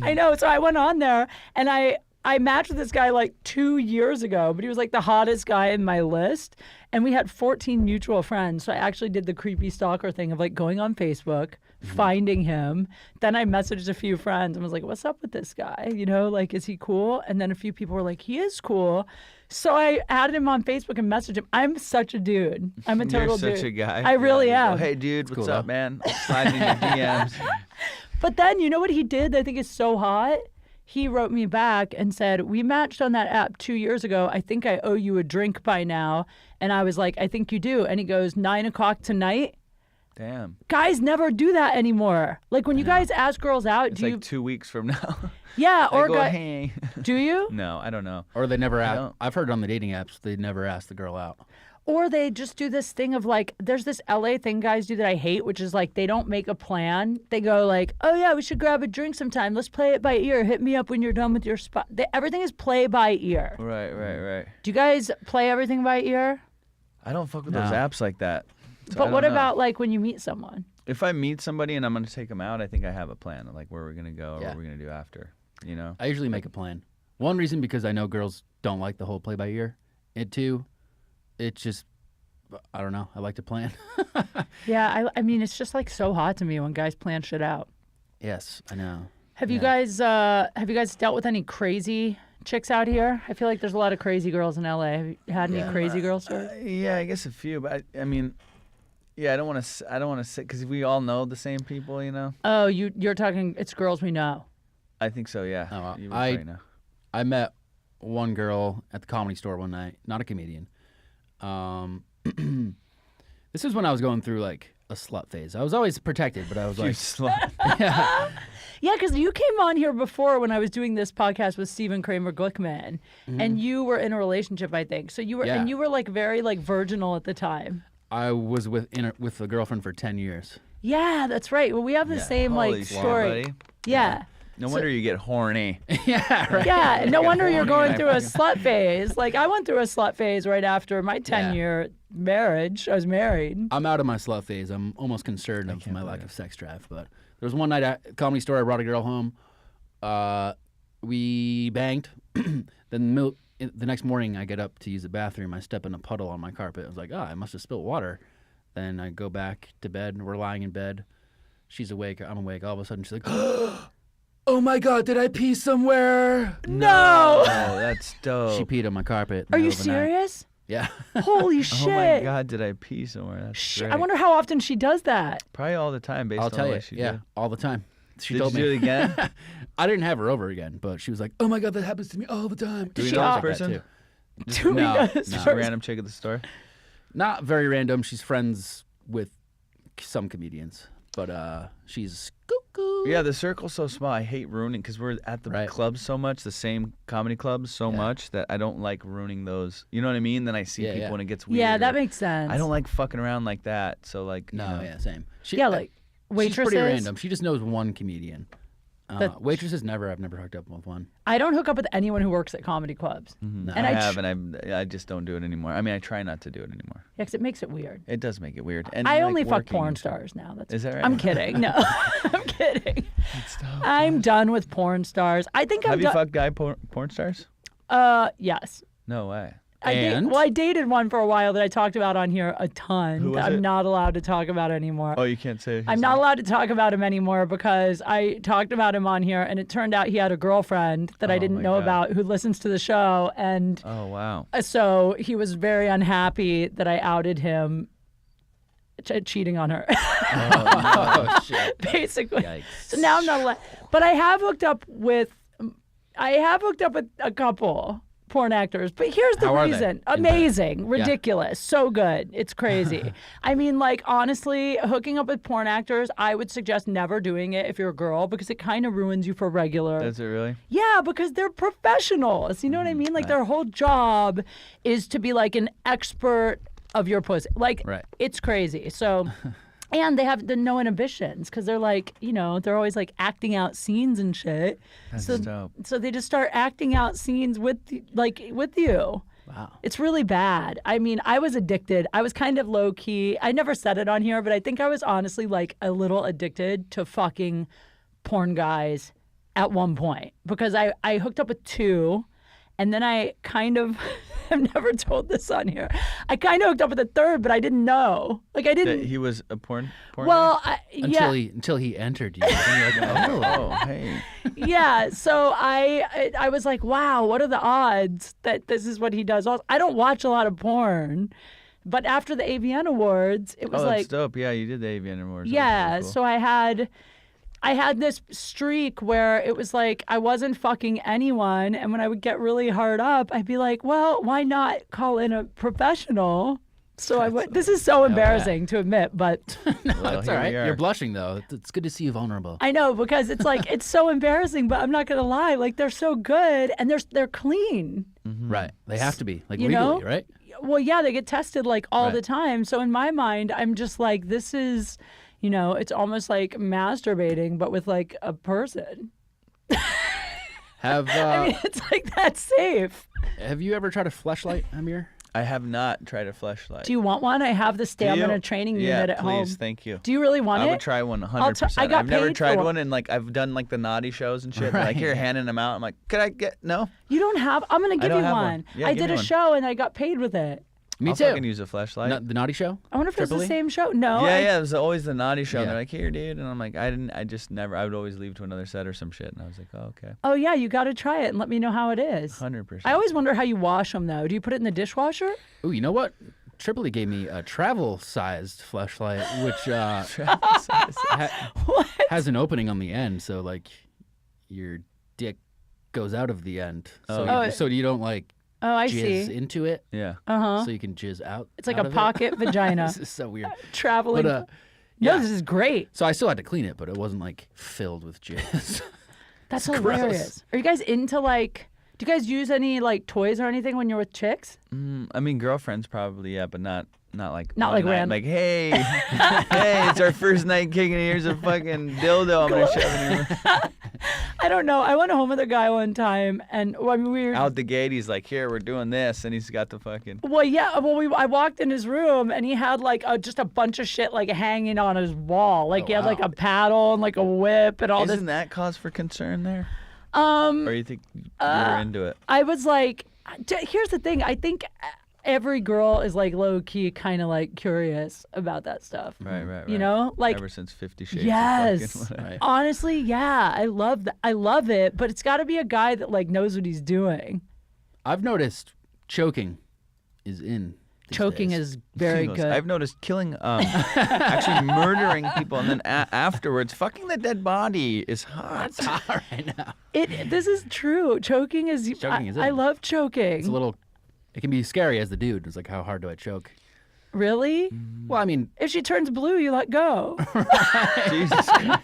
I know. So I went on there and I matched with this guy like 2 years ago, but he was like the hottest guy in my list. And we had 14 mutual friends. So I actually did the creepy stalker thing of like going on Facebook, finding him. Then I messaged a few friends and was like, what's up with this guy? You know, like, is he cool? And then a few people were like, he is cool. So I added him on Facebook and messaged him. I'm such a dude. I'm a total You're dude. such a guy. I really You go, am. hey, dude, what's cool, up, though. man? I'll slide in your DMs. But then you know what he did that I think is so hot? He wrote me back and said, we matched on that app 2 years ago. I think I owe you a drink by now. And I was like, I think you do. And he goes, 9 o'clock tonight. Damn. Guys never do that anymore. Like when you guys ask girls out, It's do like you? 2 weeks from now. Yeah, I or go, guys. hey. Do you? No, I don't know. Or they never ask. don't. I've heard on the dating apps they never ask the girl out. Or they just do this thing of like, there's this LA thing guys do that I hate, which is like they don't make a plan. They go like, oh yeah, we should grab a drink sometime. Let's play it by ear. Hit me up when you're done with your spot. Everything is play by ear. Right. Do you guys play everything by ear? I don't fuck with those No. apps like that. So I But don't what know. about like when you meet someone? If I meet somebody and I'm going to take them out, I think I have a plan of like where we're going to go or Yeah. what we're going to do after, you know? I usually make a plan. One reason because I know girls don't like the whole play by ear. And two, it's just I don't know. I like to plan. Yeah, I mean it's just like so hot to me when guys plan shit out. Yes, I know. Have you guys dealt with any crazy chicks out here? I feel like there's a lot of crazy girls in LA. Have you had any crazy girl stories? Yeah, I guess a few, but I mean, yeah, I don't want to say because we all know the same people, you know. Oh, you're talking it's girls we know. I think so. Yeah. Oh, well, You would probably know. I met one girl at the Comedy Store one night, not a comedian. This is when I was going through like a slut phase. I was always protected, but I was You like, slut. Yeah, because you came on here before when I was doing this podcast with Stephen Kramer Glickman, and you were in a relationship, I think. So you were, Yeah. and you were like very like virginal at the time. I was with a girlfriend for 10 years. Yeah, that's right. Well, we have the same Holy like shit, story. buddy. Yeah. No wonder you get horny. Yeah, right. Yeah, no wonder you're horny going and through a slut phase. Like I went through a slut phase right after my 10-year marriage. I was married. I'm out of my slut phase. I'm almost concerned of my lack of sex drive. But there was one night at the Comedy Store. I brought a girl home. We banged. Then the next morning, I get up to use the bathroom. I step in a puddle on my carpet. I was like, I must have spilled water. Then I go back to bed. We're lying in bed. She's awake. I'm awake. All of a sudden, she's like, oh my God, did I pee somewhere? No. Oh, that's dope. She peed on my carpet. in the Are you middle of the night. serious? Yeah. Holy shit. Oh my God, did I pee somewhere? That's great. I wonder how often she does that. Probably all the time, based I'll on tell you. what she Yeah, did. all the time. She Did told you me. do it again? I didn't have her over again, but she was like, "Oh my God, that happens to me all the time." Do we she know off- this That person? too. Do we No, know no. this Just a person? random chick at the store? Not very random. She's friends with some comedians, but she's cuckoo. Yeah, the circle's so small. I hate ruining because we're at the Right. clubs so much, the same comedy clubs so much that I don't like ruining those. You know what I mean? Then I see Yeah, people yeah. and it gets weird. Yeah, that or- makes sense. I don't like fucking around like that. So like, No, you know, yeah, same. She, Yeah, like she's waitresses. pretty random. She just knows one comedian. That- Waitresses never. I've never hooked up with one. I don't hook up with anyone who works at comedy clubs. No. And I I have, tr- and I just don't do it anymore. I mean, I try not to do it anymore. Yeah, 'cause it makes it weird. It does make it weird. And I like, only fuck working porn and stuff. stars now. That's Is that right? I'm kidding. No, I'm kidding. I'm done with porn stars. I think I'm Have you done. fucked guy porn stars? Yes. No way. I dated one for a while that I talked about on here a ton. Who was that I'm it? not allowed to talk about anymore. Oh, you can't say. his I'm not name. allowed to talk about him anymore because I talked about him on here, and it turned out he had a girlfriend that I Oh didn't my know God. about who listens to the show, and Oh wow. so he was very unhappy that I outed him cheating on her, Oh shit! basically. Yikes. So now I'm not allowed. But I have hooked up with a couple porn actors. But here's the How are they? reason. In Amazing, ridiculous, so good. It's crazy. I mean, like honestly, hooking up with porn actors, I would suggest never doing it if you're a girl because it kind of ruins you for regular. Does it really? Yeah, because they're professionals. You know what I mean? Like their whole job is to be like an expert of your pussy. Like Right. it's crazy. So, and they have the no inhibitions because they're like, you know, they're always like acting out scenes and shit. That's so, dope. so they just start acting out scenes with you. Wow. It's really bad. I mean, I was addicted. I was kind of low key. I never said it on here, but I think I was honestly like a little addicted to fucking porn guys at one point because I hooked up with two and then I kind of, I've never told this on here. I kind of hooked up with a third, but I didn't know. Like I That didn't. he was a porn. Well, Until yeah. until he entered you. And you're like, Oh, hey. Yeah, so I was like, wow, what are the odds that this is what he does? Also, I don't watch a lot of porn, but after the AVN Awards, it was Oh, like, that's dope. Yeah, you did the AVN Awards. That was yeah. really cool. So I had this streak where it was like I wasn't fucking anyone, and when I would get really hard up, I'd be like, well, why not call in a professional? So I went. This is so embarrassing to admit, but No, Well, it's here all we right. are. You're blushing though. It's good to see you vulnerable. I know because it's like it's so embarrassing. But I'm not gonna lie. Like they're so good and they're clean. Right. They have to be like You legally, know? right? Well, yeah, they get tested like all Right. the time. So in my mind, I'm just like, this is, it's almost like masturbating, but with like a person. Have I mean, it's like that safe. Have you ever tried a fleshlight, Amir? I have not tried a fleshlight. Do you want one? I have the stamina training unit at home. please, thank you. Do you really want I it? would try one I'll 100%. I got I've never paid tried for one, and like I've done like the naughty shows and shit. Right. Like here, handing them out. I'm like, could I get no? You don't have. I'm gonna give don't you have one. one. Yeah, I give did me a one. show and I got paid with it. Me I'll too. fucking use a fleshlight. The Naughty Show? I wonder if it's the Tripoli? same show. No. Yeah, it was always the naughty show. And Yeah. they're like, here, dude. And I'm like, I just never, I would always leave to another set or some shit. And I was like, oh, okay. Oh yeah, you got to try it and let me know how it is. 100%. I always wonder how you wash them though. Do you put it in the dishwasher? Ooh, you know what? Tripoli gave me a travel-sized fleshlight, which has an opening on the end, so like your dick goes out of the end, so Oh. so you don't like Oh, I jizz see. into it, Yeah. Uh-huh. so you can jizz out. It's like out a of it. pocket vagina. This is so weird. Traveling. But No, yeah. this is great. So I still had to clean it, but it wasn't like filled with jizz. That's It's hilarious. Are you guys into like? Do you guys use any like toys or anything when you're with chicks? I mean, girlfriends probably, yeah, but not like Not one like night. random. Like, hey, hey, it's our first night kicking it. Here's a fucking dildo. I'm gonna shove it in your I don't know. I went home with a guy one time, and I mean, we were out the gate. He's like, here, we're doing this, and he's got the fucking. Well, yeah. Well, I walked in his room and he had like just a bunch of shit like hanging on his wall. Like he had like wow. a paddle and like a whip and all Isn't that cause for concern there? this. Or you think you're into it? I was like, here's the thing. I think every girl is like low key kind of like curious about that stuff. Right. You know, like Ever since 50 Shades. of yes. fucking whatever. Right. Honestly, yeah. I love that. I love it, but it's got to be a guy that like knows what he's doing. I've noticed choking is in. these Choking days. is very He goes, good. I've noticed killing, actually murdering people, and then afterwards, fucking the dead body is hot. It's hot right now. This is true. Choking is. Choking is I in. love choking. It's a little. It can be scary as the dude. It's like, how hard do I choke? Really? Well, I mean, If she turns blue, you let go. Jesus Christ.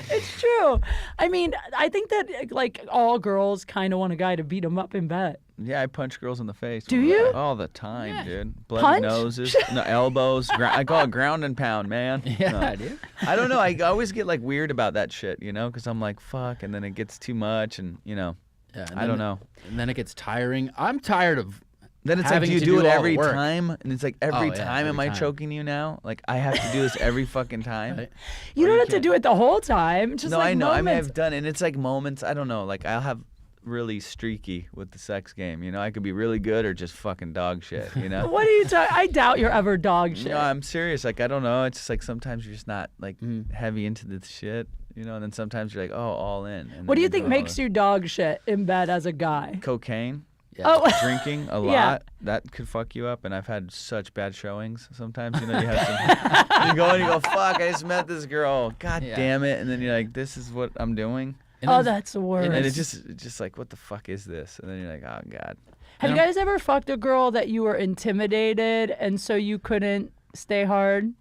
It's true. I mean, I think that like all girls kind of want a guy to beat them up in bed. Yeah, I punch girls in the face. Do you? All the time, dude. Bloody Punch? noses, no, elbows. I call it ground and pound, man. yeah, No. I do. I don't know. I always get like weird about that shit, you know, because I'm like, fuck, and then it gets too much, and you know, Yeah, and I then don't know. And then it gets tiring. I'm tired of. Then it's like, having do you to do do it all the every work. time? And it's like every Oh, yeah, time, am every I time. choking you now? Like I have to do this every fucking time. Right? You Or don't you have to can't- do it the whole time. Just No, like I know. I mean, moments. I've done, and it's like moments. I don't know. Like I'll have really streaky with the sex game. You know, I could be really good or just fucking dog shit. You know. What are you talking? I doubt you're ever dog shit. No, I'm serious. Like I don't know. It's just like sometimes you're just not like heavy into the shit. You know, and then sometimes you're like, oh, all in. And What do then you think go makes all in. you dog shit in bed as a guy? Cocaine? Yeah. Oh, Drinking a lot, Yeah. that could fuck you up. And I've had such bad showings sometimes. You know, you have some, you go and you go, fuck, I just met this girl. God Yeah. damn it. And then you're like, this is what I'm doing. And oh, then- that's the worst. And it's just like, what the fuck is this? And then you're like, oh, God. Have you guys ever fucked a girl that you were intimidated and so you couldn't stay hard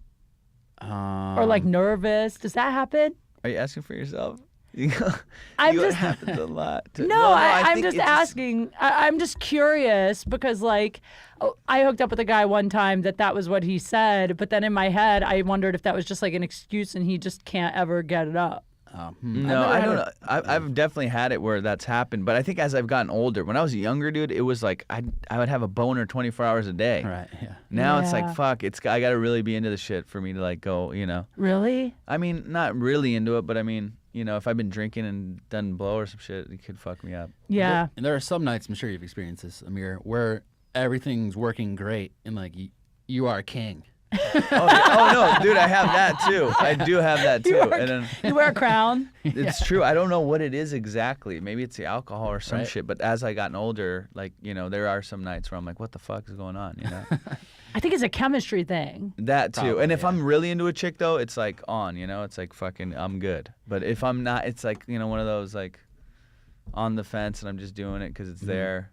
or like nervous? Does that happen? Are you asking for yourself? You know, I'm it just- happens a lot. No, I'm think just it's asking. I'm just curious because, like, I hooked up with a guy one time that was what he said, but then in my head, I wondered if that was just like an excuse and he just can't ever get it up. No, I don't know. I've definitely had it where that's happened, but I think as I've gotten older, when I was a younger dude, it was like I would have a boner 24 hours a day. Right. Yeah. Now it's Yeah. like fuck. I got to really be into the shit for me to like go. You know. Really? I mean, not really into it, but I mean, you know, if I've been drinking and done blow or some shit, it could fuck me up. Yeah. And there are some nights, I'm sure you've experienced this, Amir, where everything's working great and like you are a king. Oh no, dude, I have that too. I do have that too. And then You wear a crown? it's true. I don't know what it is exactly. Maybe it's the alcohol or some Right. shit. But as I gotten older, like you know, there are some nights where I'm like, what the fuck is going on? You know. I think it's a chemistry thing. That too. Probably, And if yeah. I'm really into a chick though, it's like on, you know, it's like fucking I'm good. But if I'm not, it's like, you know, one of those like on the fence and I'm just doing it because it's there.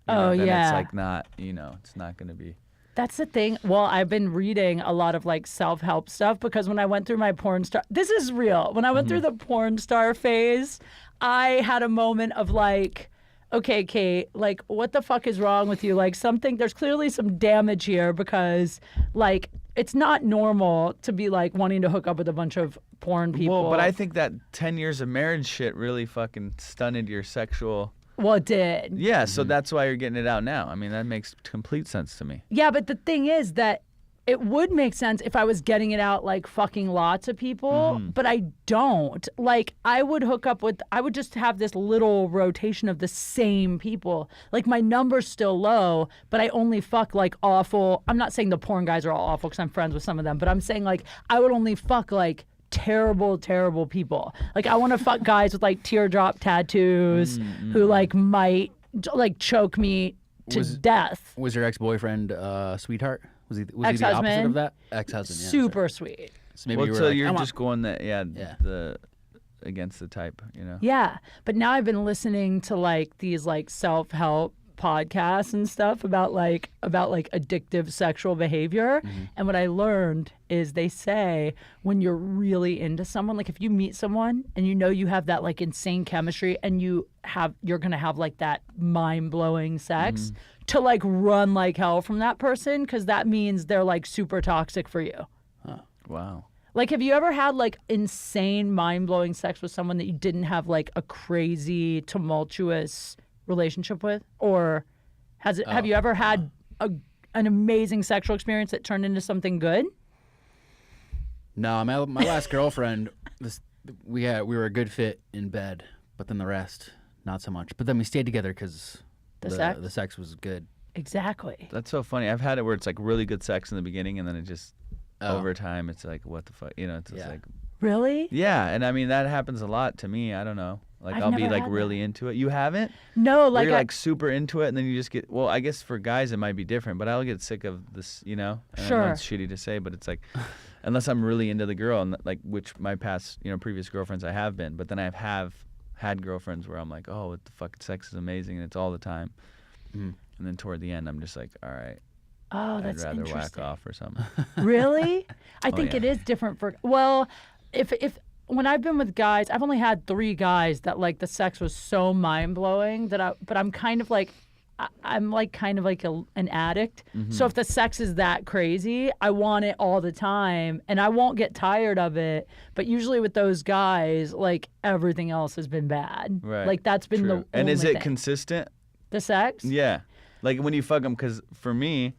You know, Oh, then yeah. it's like not, you know, it's not going to be. That's the thing. Well, I've been reading a lot of like self-help stuff because when I went through my porn star, this is real. When I went through the porn star phase, I had a moment of like, okay, Kate, like what the fuck is wrong with you? Like there's clearly some damage here because like it's not normal to be like wanting to hook up with a bunch of porn people. Well, but I think that 10 years of marriage shit really fucking stunted your sexual. Well, it did. Yeah, so that's why you're getting it out now. I mean, that makes complete sense to me. Yeah, but the thing is that it would make sense if I was getting it out like fucking lots of people, but I don't. Like I would just have this little rotation of the same people. Like my number's still low, but I only fuck like awful. I'm not saying the porn guys are all awful because I'm friends with some of them, but I'm saying like I would only fuck like terrible people. Like I want to fuck guys with like teardrop tattoos who like might like choke me to death. Was your ex-boyfriend sweetheart? Was he the opposite of that? Ex-husband, yeah. Super sweet. So maybe you're just going the against the type, you know? Yeah, but now I've been listening to like these like self-help podcasts and stuff about like addictive sexual behavior. And what I learned is they say when you're really into someone, like if you meet someone and you know you have that like insane chemistry and you're gonna have like that mind-blowing sex, to like run like hell from that person because that means they're like super toxic for you. Wow. Like, have you ever had like insane mind-blowing sex with someone that you didn't have like a crazy tumultuous relationship with, or have you ever had an amazing sexual experience that turned into something good? No, my last girlfriend, we were a good fit in bed, but then the rest not so much. But then we stayed together because the sex was good. Exactly. That's so funny. I've had it where it's like really good sex in the beginning, and then it just over time it's like what the fuck, you know? It's just like really. Yeah, and I mean that happens a lot to me. I don't know. Like I'll be like really into it. You haven't? No, like you're like super into it, and then you just get. Well, I guess for guys it might be different, but I'll get sick of this, you know. And I know it's shitty to say, but it's like, unless I'm really into the girl, and like which my past, previous girlfriends I have been, but then I have had girlfriends where I'm like, oh, what the fuck, sex is amazing, and it's all the time, and then toward the end I'm just like, all right. Oh, that's I'd rather interesting. whack off or something. Really? I think it is different for. Well, if when I've been with guys, I've only had 3 guys that like the sex was so mind blowing but I'm kind of like, I'm like kind of like an addict. So if the sex is that crazy, I want it all the time and I won't get tired of it. But usually with those guys, like everything else has been bad. Right. Like that's been the And only is it thing. consistent? The sex? Yeah. Like when you fuck them, because for me,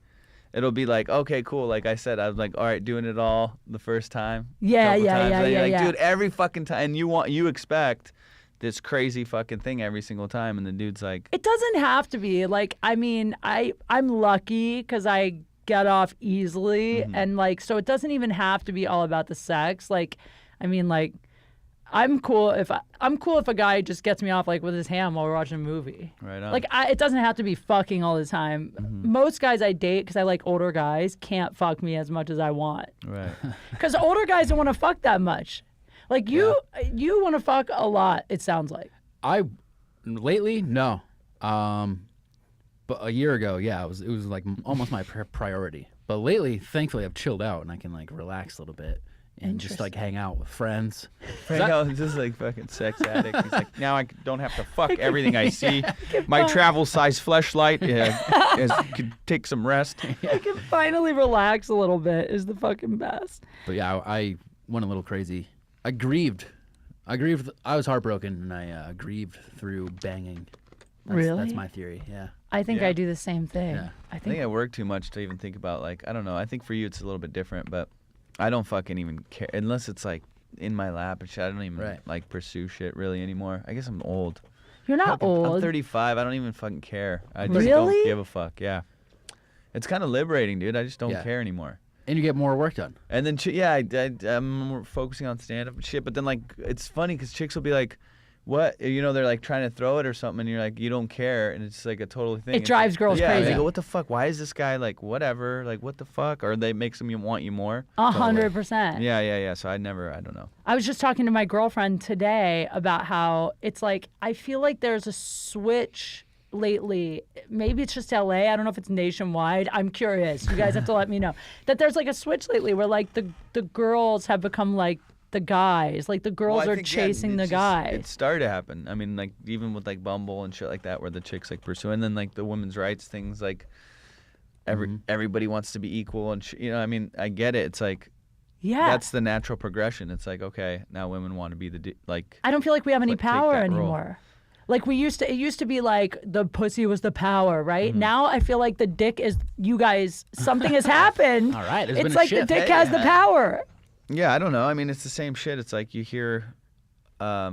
it'll be like, okay, cool. Like I said, I was like, all right, doing it all the first time. Yeah. Dude, every fucking time. And you expect this crazy fucking thing every single time, and the dude's like, it doesn't have to be. Like, I mean, I'm lucky because I get off easily, and like, so it doesn't even have to be all about the sex. Like, I mean, like, I'm cool if a guy just gets me off like with his hand while we're watching a movie. Right on. Like it doesn't have to be fucking all the time. Most guys I date, because I like older guys, can't fuck me as much as I want. Right. Because older guys don't want to fuck that much. Like you want to fuck a lot. It sounds like. Lately no, but a year ago, yeah, it was like almost my priority. But lately, thankfully, I've chilled out and I can like relax a little bit. And just like hang out with friends. Just like fucking sex addict. He's like, now I don't have to fuck everything I see. My travel size fleshlight could take some rest. I can finally relax a little bit. Is the fucking best. But yeah, I went a little crazy. I grieved. I was heartbroken, and I grieved through banging. Really? That's my theory. Yeah. I think I do the same thing. Yeah. I think I work too much to even think about like, I don't know. I think for you it's a little bit different, but I don't fucking even care unless it's like in my lap and shit. I don't even like pursue shit really anymore. I guess I'm old. You're not old. I'm 35. I don't even fucking care. I just don't give a fuck. Yeah. It's kind of liberating, dude. I just don't care anymore. And you get more work done. And then, I'm more focusing on stand-up and shit. But then, like, it's funny because chicks will be like, what? They're like trying to throw it or something, and you're like, you don't care, and it's like a total thing. It drives girls crazy. Yeah, they go, what the fuck? Why is this guy like whatever? Like, what the fuck? Or they makes them want you more. 100%. Yeah. So I don't know. I was just talking to my girlfriend today about how it's like I feel like there's a switch lately, maybe it's just LA, I don't know if it's nationwide. I'm curious. You guys have to let me know. That there's like a switch lately where like the girls have become like the guys. Like the girls are chasing the guys. It started to happen. I mean, like even with like Bumble and shit like that, where the chicks like pursue, and then like the women's rights things, like everybody wants to be equal, and you know, I mean, I get it. It's like, that's the natural progression. It's like, okay, now women want to be the like. I don't feel like we have any power anymore. Like it used to be like the pussy was the power, right? Now I feel like the dick is you guys. Something has happened. All right, it's like the dick has the power. Yeah, I don't know. I mean, it's the same shit. It's like you hear, I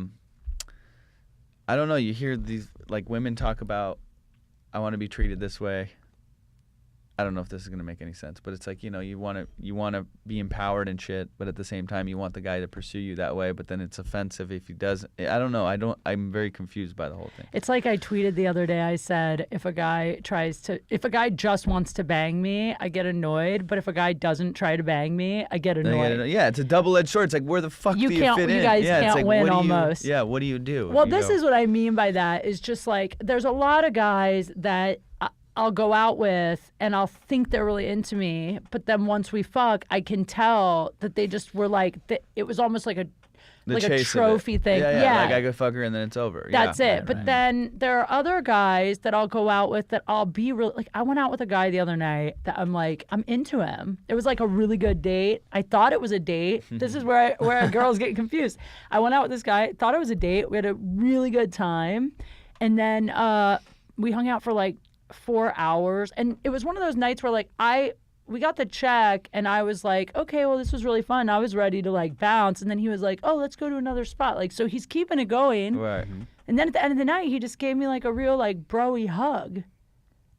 don't know. You hear these like women talk about, I want to be treated this way. I don't know if this is gonna make any sense, but it's like, you know, you wanna be empowered and shit, but at the same time you want the guy to pursue you that way, but then it's offensive if he doesn't. I don't know. I'm very confused by the whole thing. It's like I tweeted the other day. I said if a guy just wants to bang me, I get annoyed, but if a guy doesn't try to bang me, I get annoyed. Yeah, it's a double-edged sword. It's like, where the fuck do you fit in? You guys can't like, win almost. What do you do? Well, this is what I mean by that is just like there's a lot of guys that I'll go out with and I'll think they're really into me, but then once we fuck, I can tell that they just were like, it was almost like a trophy thing. Yeah. Like I go fuck her and then it's over. That's it. But then there are other guys that I'll go out with that I'll be really like. I went out with a guy the other night that I'm like, I'm into him. It was like a really good date. I thought it was a date. This is where girls get confused. I went out with this guy, thought it was a date. We had a really good time, and then we hung out for like 4 hours, and it was one of those nights where like we got the check and I was like, okay, well, this was really fun. I was ready to like bounce, and then he was like, oh, let's go to another spot. Like, so he's keeping it going. Right. And then at the end of the night, he just gave me like a real like broy hug,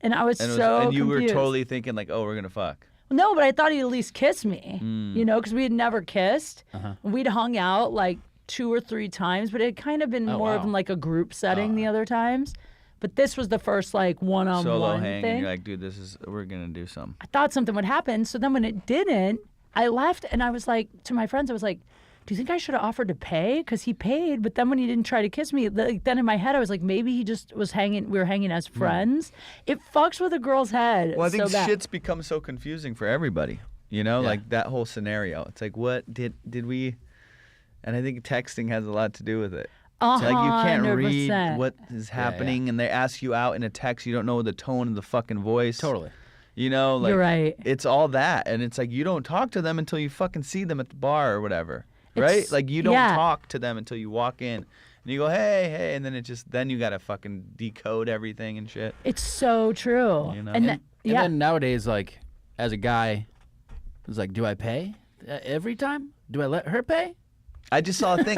and I was and so and you confused. were totally thinking like, oh, we're gonna fuck. No, but I thought he'd at least kiss me, you know, because we had never kissed. We'd hung out like 2 or 3 times, but it had kind of been more of in like a group setting the other times. But this was the first like one-on-one solo hang, thing. and you're like, dude, we're gonna do something. I thought something would happen. So then when it didn't, I left and I was like, to my friends, I was like, do you think I should have offered to pay? Because he paid, but then when he didn't try to kiss me, then in my head I was like, maybe he just was hanging, we were hanging as friends. It fucks with a girl's head. Well, I think shit's become so confusing for everybody. You know, like that whole scenario. It's like, what did we, and I think texting has a lot to do with it. It's like you can't read what is happening, and they ask you out in a text. You don't know the tone of the fucking voice. Totally. You know, like, you're right. It's all that, and it's like you don't talk to them until you fucking see them at the bar or whatever, right? Like you don't talk to them until you walk in, and you go, hey, and then then you gotta fucking decode everything and shit. It's so true. You know? And then nowadays, like, as a guy, it's like, do I pay every time? Do I let her pay? I just saw a thing.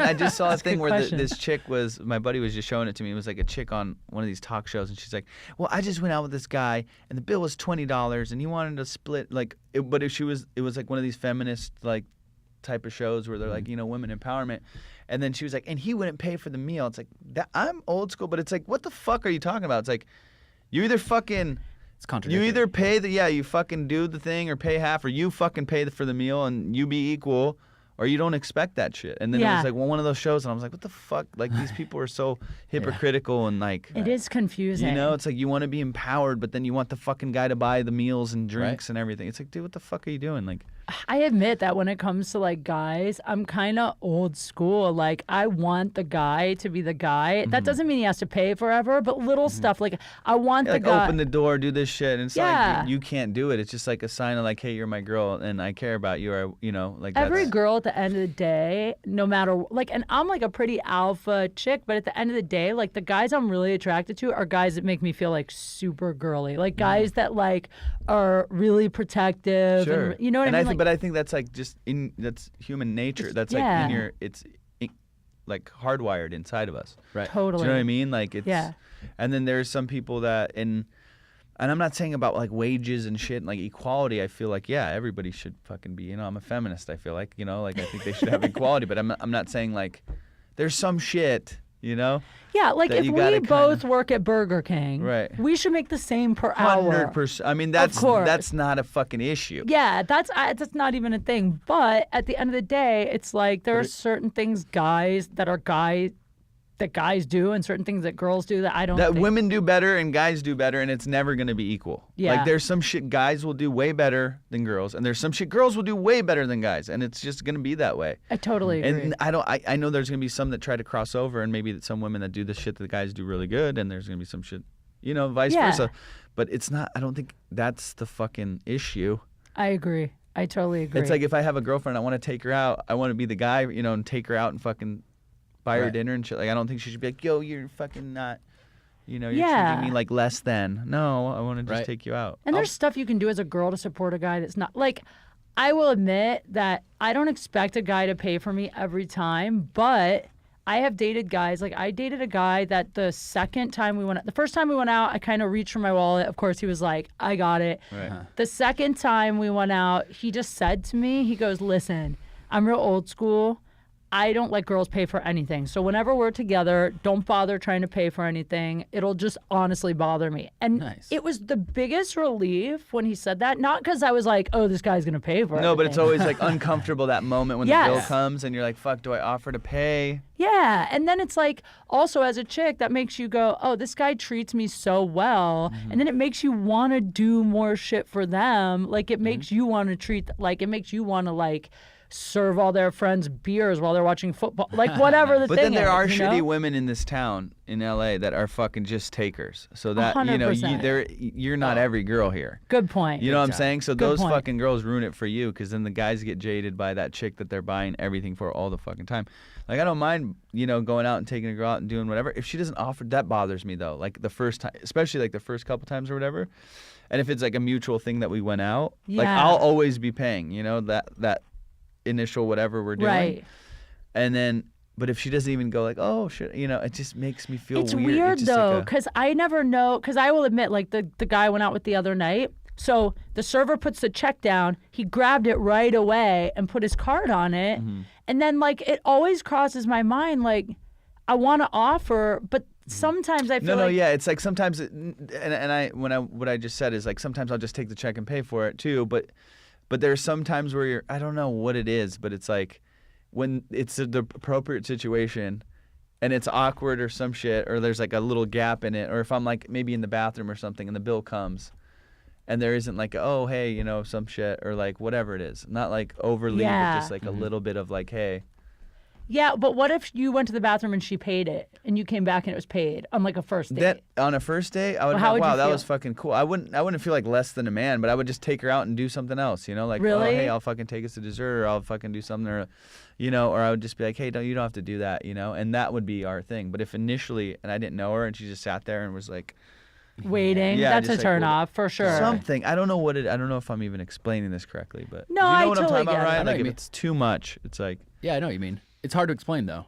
Where question. this chick was. My buddy was just showing it to me. It was like a chick on one of these talk shows, and she's like, "Well, I just went out with this guy, and the bill was $20, and he wanted to split like." It was like one of these feminist like type of shows where they're like, you know, women empowerment, and then she was like, and he wouldn't pay for the meal. It's like I'm old school, but it's like, what the fuck are you talking about? It's like, you either fucking. It's contradictory. You either pay you fucking do the thing or pay half, or you fucking pay for the meal and you be equal. Or you don't expect that shit. And then it was like one of those shows, and I was like, what the fuck? Like, these people are so hypocritical and like... It is confusing. You know, it's like you want to be empowered, but then you want the fucking guy to buy the meals and drinks and everything. It's like, dude, what the fuck are you doing? Like, I admit that when it comes to like guys, I'm kind of old school. Like, I want the guy to be the guy. That doesn't mean he has to pay forever, but little stuff like I want the guy. Open the door, do this shit, and it's like you can't do it. It's just like a sign of like, hey, you're my girl, and I care about you, or you know, like every girl at the end of the day, no matter like, and I'm like a pretty alpha chick, but at the end of the day, like the guys I'm really attracted to are guys that make me feel like super girly, like guys that like are really protective. Sure. And, you know what I mean? Like, but I think that's like that's human nature. That's like in your like hardwired inside of us. Right. Totally. Do you know what I mean? Like it's and then there's some people that and I'm not saying about like wages and shit and like equality. I feel like everybody should fucking be, you know, I'm a feminist. I feel like, you know, like I think they should have equality, but I'm not saying like there's some shit, you know? Yeah, like if we both work at Burger King, we should make the same per hour. 100%. I mean, that's not a fucking issue. Yeah, that's not even a thing. But at the end of the day, it's like there are certain things guys that are guy that guys do and certain things that girls do that I don't That think. women do better and guys do better, and it's never going to be equal. Yeah. Like, there's some shit guys will do way better than girls, and there's some shit girls will do way better than guys, and it's just going to be that way. I totally agree. And I know there's going to be some that try to cross over, and maybe some women that do the shit that the guys do really good, and there's going to be some shit, vice versa. But it's not, I don't think that's the fucking issue. I agree. I totally agree. It's like if I have a girlfriend, I want to take her out, I want to be the guy, and take her out and fucking buy her dinner and shit. Like, I don't think she should be like, yo, you're fucking not, you're treating me like less than. No, I want to just take you out. And there's stuff you can do as a girl to support a guy that's not, like, I will admit that I don't expect a guy to pay for me every time, but I have dated guys. Like, I dated a guy that the first time we went out, I kind of reached for my wallet. Of course, he was like, I got it. Right. The second time we went out, he just said to me, he goes, listen, I'm real old school. I don't let girls pay for anything. So whenever we're together, don't bother trying to pay for anything. It'll just honestly bother me. And it was the biggest relief when he said that. Not because I was like, oh, this guy's going to pay for it. No, but it's always like uncomfortable that moment when the bill comes and you're like, fuck, do I offer to pay? Yeah. And then it's like, also as a chick, that makes you go, oh, this guy treats me so well. Mm-hmm. And then it makes you want to do more shit for them. Like, it makes you want to it makes you want to, serve all their friends beers while they're watching football, like whatever the but thing then there are is, shitty women in this town in LA that are fucking just takers. So that 100%. you're not every girl here. Good point. You know what I'm saying? So those point. fucking girls ruin it for you because then the guys get jaded by that chick that they're buying everything for all the fucking time. Like, I don't mind, going out and taking a girl out and doing whatever. If she doesn't offer, that bothers me though. Like the first time, especially like the first couple times or whatever. And if it's like a mutual thing that we went out, like I'll always be paying, that initial whatever we're doing. Right. And then, but if she doesn't even go like, oh shit, it just makes me feel it's weird. Weird just though, like because I never know, because I will admit, like the guy I went out with the other night, so the server puts the check down, he grabbed it right away and put his card on it. Mm-hmm. And then it always crosses my mind, like, I want to offer, but sometimes I feel No, it's like sometimes, what I just said is like sometimes I'll just take the check and pay for it too, but there's some times where I don't know what it is, but it's like when it's the appropriate situation and it's awkward or some shit, or there's like a little gap in it, or if I'm like maybe in the bathroom or something and the bill comes and there isn't like, oh, hey, some shit or like whatever it is. Not like overly, but just like a little bit of like, hey. Yeah, but what if you went to the bathroom and she paid it and you came back and it was paid on like a first date? On a first date, I would how would wow, you that feel? was fucking cool. I wouldn't feel like less than a man, but I would just take her out and do something else, like, really? oh, hey, I'll fucking take us to dessert, or I'll fucking do something, or or I would just be like, hey, you don't have to do that, and that would be our thing. But if initially, and I didn't know her and she just sat there and was like waiting, that's a turn off for sure. Something. I don't know I don't know if I'm even explaining this correctly, but no, do you know I what totally I'm talking about, get it. Ryan? Like if it's too much, it's like I know what you mean. It's hard to explain though.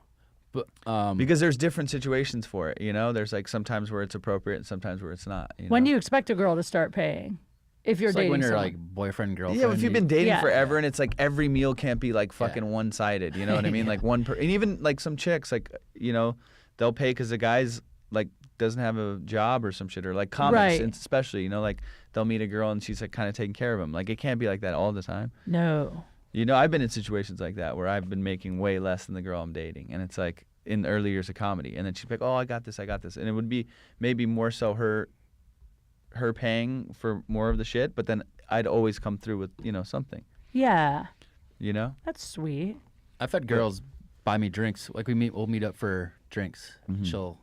But because there's different situations for it, there's like sometimes where it's appropriate and sometimes where it's not. When do you expect a girl to start paying? If you're it's dating like when you're someone. like boyfriend, girlfriend. Yeah, if you've been dating Yeah. forever and it's like every meal can't be like fucking one-sided, you know what I mean? Like and even like some chicks, like, they'll pay because the guy's like doesn't have a job or some shit, or like comics, Right. especially, like they'll meet a girl and she's like kind of taking care of him. Like it can't be like that all the time. No. I've been in situations like that where I've been making way less than the girl I'm dating, and it's like in the early years of comedy, and then she'd be like, oh, I got this, and it would be maybe more so her paying for more of the shit, but then I'd always come through with something. Yeah. That's sweet. I've had girls buy me drinks. Like we'll meet up for drinks. Mm-hmm. She'll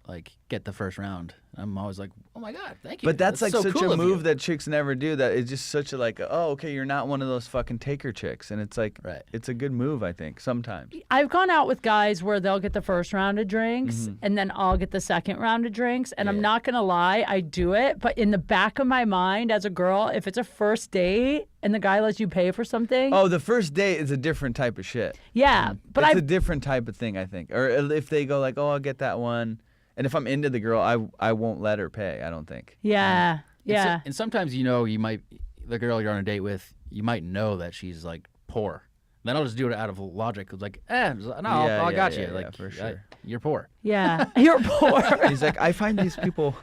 like get the first round. I'm always like, oh my god, thank you. But that's like so such cool a of move you. that chicks never do. That it's just such a like, oh, okay, you're not one of those fucking taker chicks, and it's like, it's a good move, I think, sometimes. I've gone out with guys where they'll get the first round of drinks Mm-hmm. and then I'll get the second round of drinks. And I'm not going to lie, I do it. But in the back of my mind as a girl, if it's a first date and the guy lets you pay for something. Oh, the first date is a different type of shit. Yeah. But It's a different type of thing, I think. Or if they go like, oh, I'll get that one. And if I'm into the girl, I won't let her pay, I don't think. Yeah. Yeah. And sometimes you might the girl you're on a date with, you might know that she's like poor. Then I'll just do it out of logic. It's like, I got you. Like for sure. You're poor. Yeah. You're poor. He's like, I find these people.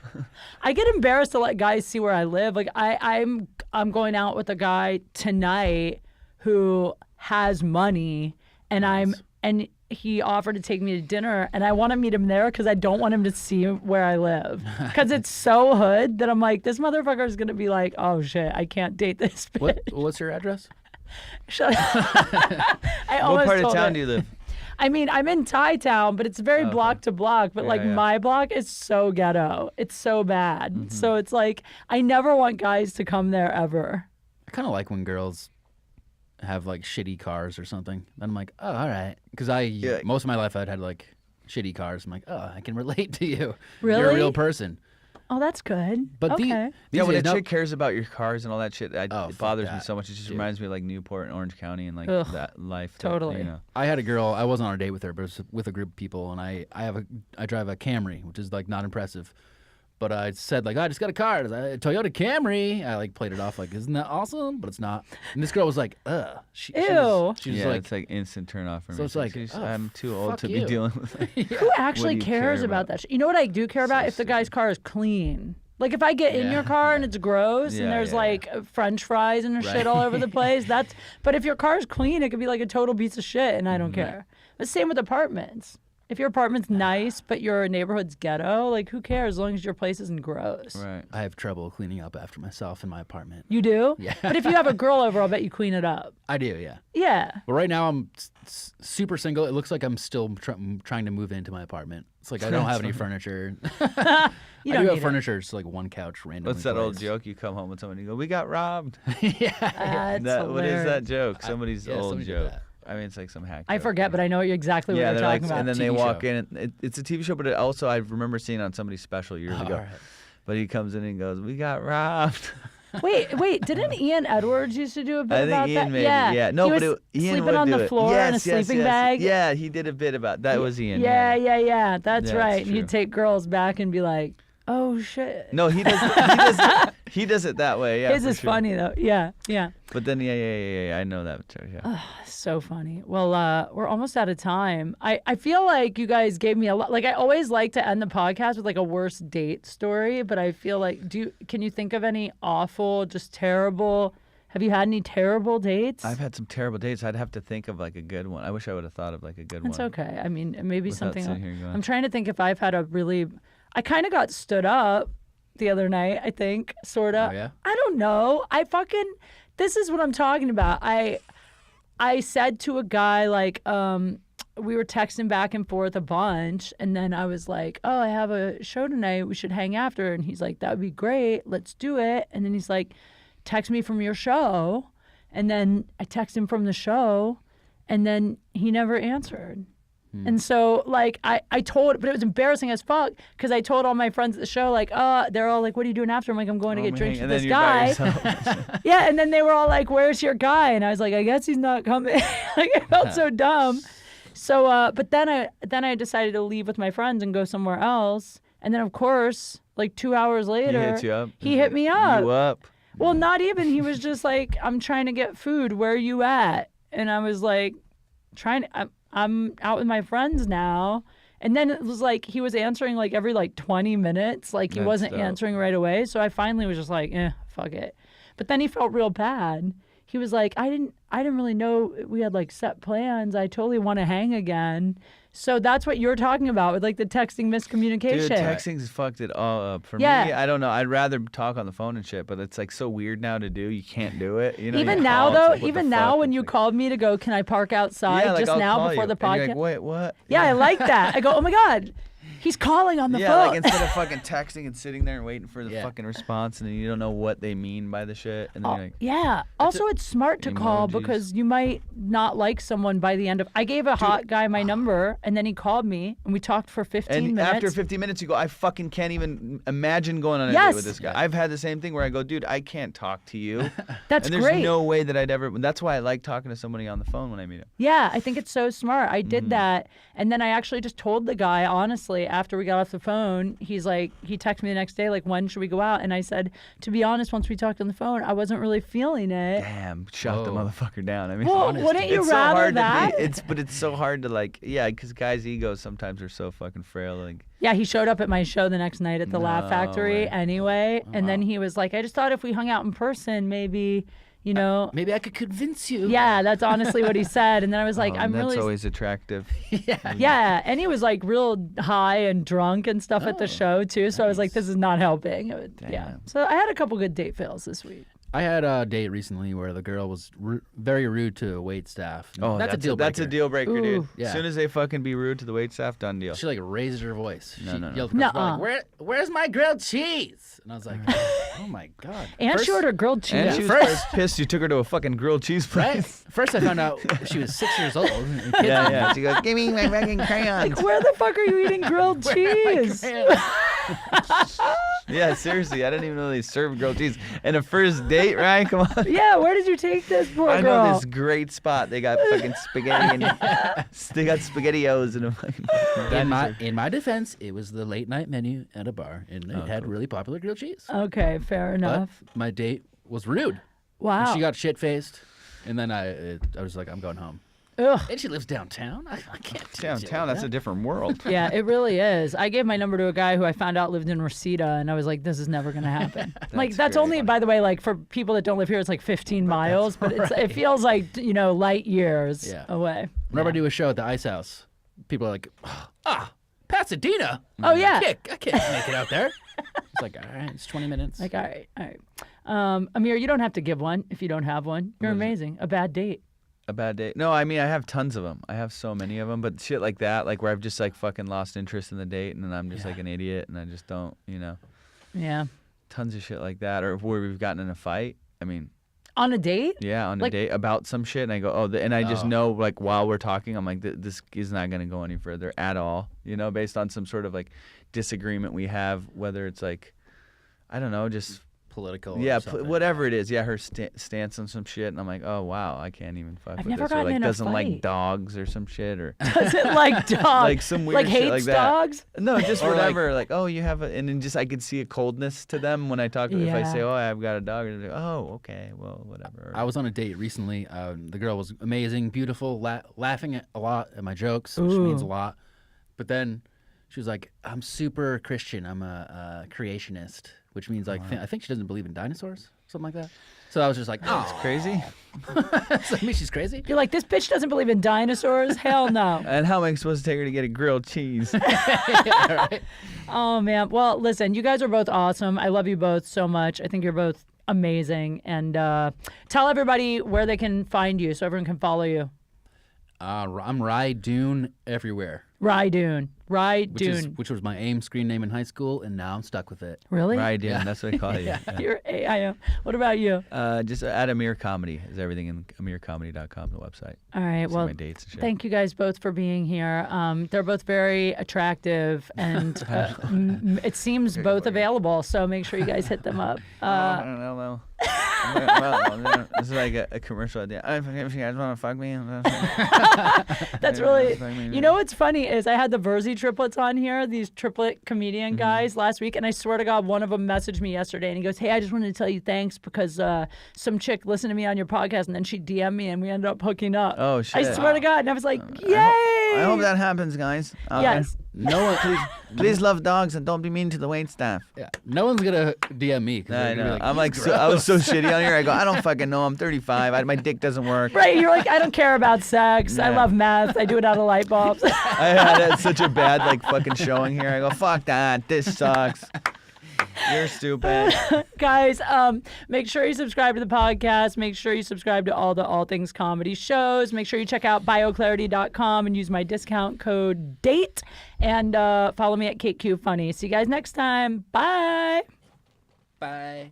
I get embarrassed to let guys see where I live. Like I'm going out with a guy tonight who has money, and he offered to take me to dinner, and I want to meet him there because I don't want him to see where I live. Because it's so hood that I'm like, this motherfucker is going to be like, oh shit, I can't date this bitch. What's your address? Shut up. I What almost part of told town it. do you live? I mean, I'm in Thai town, but it's very block to block. But like yeah. my block is so ghetto. It's so bad. Mm-hmm. So it's like, I never want guys to come there ever. I kind of like when girls have like shitty cars or something. Then I'm like, oh, all right. Because most of my life I'd had like shitty cars. I'm like, oh, I can relate to you. You're a Really? real person. Oh, that's good. But okay. Yeah, when a days, chick cares about your cars and all that shit, it fuck bothers me that, so much. It just dude. reminds me of like Newport and Orange County and like Ugh, that life. totally. You know. I had a girl. I wasn't on a date with her, but it was with a group of people, and I drive a Camry, which is like not impressive. But I said like, I just got a car, it's a Toyota Camry. I like played it off like, isn't that awesome? But it's not. And this girl was like, ugh. She Ew. was Yeah, like, it's like instant turn off for me. So it's like, Jeez, oh, I'm too old fuck to you. be dealing with. Like, Who actually do you cares care about about? that shit? You know what I do care about? If the guy's car is clean. Like if I get in your car and it's gross and Yeah, there's yeah, like French fries and shit all over the place, but if your car's clean, it could be like a total piece of shit and I don't care. The same with apartments. If your apartment's nice but your neighborhood's ghetto, like who cares as long as your place isn't gross. right. I have trouble cleaning up after myself in my apartment. You do? Yeah. But if you have a girl over, I'll bet you clean it up. I do, yeah. Yeah. But right now I'm super single. It looks like I'm still trying to move into my apartment. It's like I don't have any furniture. You I don't do have need it. furniture. It's like one couch randomly What's that old placed. joke? You come home with someone and you go, "We got robbed." That's What is that hilarious. joke? Somebody's yeah, old somebody did joke. that. I mean, it's like some hack. I joke. forget, but I know exactly what Yeah, you're they're talking like, about. and then they TV walk show. in. And it's a TV show, but also I remember seeing it on somebody's special years ago. All right. But he comes in and goes, "We got robbed." Wait, didn't Ian Edwards used to do a bit I about think Ian that? maybe. Yeah. No, he but was Ian sleeping would on do the it. floor in a Yes, sleeping yes. bag. Yeah, he did a bit about that. Was Ian? Yeah. That's Yeah, right. it's And he'd true. take girls back and be like, "Oh shit." No, he does. He does it that way. Yeah, His for is sure. funny though. Yeah. But then, yeah. I know that joke. Yeah. So funny. Well, we're almost out of time. I feel like you guys gave me a lot. Like I always like to end the podcast with like a worst date story, but I feel like can you think of any awful, just terrible? Have you had any terrible dates? I've had some terrible dates. I'd have to think of like a good one. I wish I would have thought of like a good It's one. okay. I mean, maybe Without something. sitting here going- I'm trying to think if I've had a really. I kind of got stood up the other night. I think, sorta. Oh, yeah? I don't know. This is what I'm talking about. I said to a guy like, we were texting back and forth a bunch, and then I was like, "Oh, I have a show tonight. We should hang after." And he's like, "That would be great. Let's do it." And then he's like, "Text me from your show." And then I text him from the show, and then he never answered. And so, like, I told, but it was embarrassing as fuck because I told all my friends at the show, like, they're all like, "What are you doing after?" I'm like, "I'm going to get drinks with and then this you're by guy." yourself. Yeah, and then they were all like, "Where's your guy?" And I was like, "I guess he's not coming." Like, I felt so dumb. So, but then I decided to leave with my friends and go somewhere else. And then, of course, like 2 hours later, He hits you up. he hit me up. You up? Well, not even. He was just like, "I'm trying to get food. Where are you at?" And I was like, I'm out with my friends now. And then it was like he was answering like every like 20 minutes. Like he That's wasn't dope. answering right away. So I finally was just like, fuck it. But then he felt real bad. He was like, I didn't really know we had like set plans. I totally want to hang again. So that's what you're talking about with like the texting miscommunication. Dude, texting's fucked it all up. For Yeah. me, I don't know. I'd rather talk on the phone and shit, but it's like so weird now to do. You can't do it. You know, Even you now call, it's though, like, what even the now fuck? when It's you like, called me to go, "Can I park outside?" yeah, like, just I'll now call before you. the And you're podcast. like, wait, what? Yeah, I like that. I go, "Oh my God, he's calling on the Yeah, phone." like instead of fucking texting and sitting there and waiting for the Yeah. fucking response, and then you don't know what they mean by the shit, and then you're like, Yeah. Also, it's smart to call Emojis. because you might not like someone by the end of. I gave a hot guy my number, and then he called me, and we talked for 15 and minutes. after 15 minutes, you go, I fucking can't even imagine going on a Yes. date with this guy. I've had the same thing where I go, dude, I can't talk to you. That's and there's great. no way that I'd ever. That's why I like talking to somebody on the phone when I meet him. Yeah, I think it's so smart. I Mm-hmm. did that, and then I actually just told the guy honestly after we got off the phone. He's like, he texted me the next day, like, "When should we go out?" And I said, to be honest, once we talked on the phone, I wasn't really feeling it. Damn, shut the Whoa. motherfucker down. I mean, Well, honest. wouldn't you it's so rather hard that? To be, but it's so hard to like, yeah, because guys' egos sometimes are so fucking frail. Like, Yeah, he showed up at my show the next night at the Laugh No Factory way. anyway. And then he was like, "I just thought if we hung out in person, maybe, You know? Maybe I could convince you. Yeah, that's honestly what he said. And then I was like, I'm that's really. always attractive. Yeah, and he was like real high and drunk and stuff at the show too. So I was like, this is not helping. Yeah. So I had a couple good date fails this week. I had a date recently where the girl was very rude to wait staff. Oh, that's a deal breaker. That's a deal breaker, Ooh. dude. Yeah. As soon as they fucking be rude to the wait staff, done deal. She like raised her voice. No, She no, no. yelled across the bar, Nuh-uh. like, where's my grilled cheese? And I was like, oh my God. And she ordered grilled cheese. And she was First- pissed you took her to a fucking grilled cheese Right? place. First I found out she was 6 years old. and kids Yeah. She goes, give me my fucking crayons. Where the fuck are you eating grilled cheese? Yeah, seriously, I didn't even know they served grilled cheese. And a first date, Ryan, come on. Yeah, where did you take this poor I girl? know this great spot. They got fucking spaghetti and they got SpaghettiOs and a fucking. In my defense, it was the late night menu at a bar, and it had really popular grilled cheese. Okay, fair But enough. my date was rude. Wow. And she got shit faced, and then I was like, I'm going home. Ugh. And she lives downtown. I can't. do shit Downtown, like that's that. a different world. Yeah, it really is. I gave my number to a guy who I found out lived in Reseda, and I was like, this is never going to happen. That's great. only, by the way, like for people that don't live here, it's like 15 miles, but it feels like, light years away. Whenever I do a show at the Ice House, people are like, Pasadena. Oh, yeah. I can't make it out there. It's like, all right, it's 20 minutes. Like, all right. Amir, you don't have to give one if you don't have one. You're amazing. A bad date. A bad date. No, I mean, I have tons of them. I have so many of them, but shit like that, like where I've just like fucking lost interest in the date and then I'm just like an idiot and I just don't, Yeah. tons of shit like that. Or where we've gotten in a fight. I mean, On a date? yeah, on a Like- date about some shit and I go, and I just know like while we're talking, I'm like, this is not going to go any further at all, based on some sort of like disagreement we have, whether it's like, I don't know, just Political. yeah, or something. whatever it is. Yeah, her stance on some shit, and I'm like, oh wow, I can't even fuck I've with never this. Or gotten like in a doesn't like fight. dogs or some shit, or Doesn't like dogs. like some weird like shit hates like that. dogs? No, just Or whatever. Like, oh, you have a, and then just I could see a coldness to them when I talk. If I Yeah. say, oh, I've got a dog, they're like, oh, okay, well, whatever. I was on a date recently. The girl was amazing, beautiful, laughing a lot at my jokes, which Ooh. means a lot. But then she was like, I'm super Christian. I'm a creationist, which means like, I think she doesn't believe in dinosaurs, something like that. So I was just like, oh, It's crazy. so I mean, she's crazy. You're like, this bitch doesn't believe in dinosaurs? Hell no. And how am I supposed to take her to get a grilled cheese? Oh, man. Well, listen, you guys are both awesome. I love you both so much. I think you're both amazing. And tell everybody where they can find you so everyone can follow you. I'm Doon everywhere, Rydoon. Rydoon. which was my AIM screen name in high school, and now I'm stuck with it. Really? Right, yeah, that's what I call you. Yeah. You're AIM. What about you? Just at Amir Comedy is everything in amircomedy.com, the website. All right. See Well, my dates and shit. thank you guys both for being here. They're both very attractive, and it seems both available. So make sure you guys hit them up. I don't know. Well, this is like a commercial idea. If you guys want to fuck me, That's really. You know what's funny is I had the Verzi triplets on here, these triplet comedian guys last week, and I swear to God, one of them messaged me yesterday, and he goes, "Hey, I just wanted to tell you thanks because some chick listened to me on your podcast, and then she DM'd me, and we ended up hooking up." Oh, shit. I swear to God, and I was like, "Yay!" I hope that happens, guys. Okay. Yes. No one, Please love dogs and don't be mean to the wait staff. yeah, no one's gonna DM me. 'Cause I they're gonna know. be I'm like, like, I was so shitty on here. I go, I don't fucking know. I'm 35. My dick doesn't work. Right? You're like, I don't care about sex. I Nah. love meth. I do it out of light bulbs. I had such a bad like fucking showing here. I go, fuck that. This sucks. You're stupid. Guys, make sure you subscribe to the podcast. Make sure you subscribe to all the All Things Comedy shows. Make sure you check out bioclarity.com and use my discount code DATE. And follow me at Kate Q Funny. See you guys next time. Bye. bye.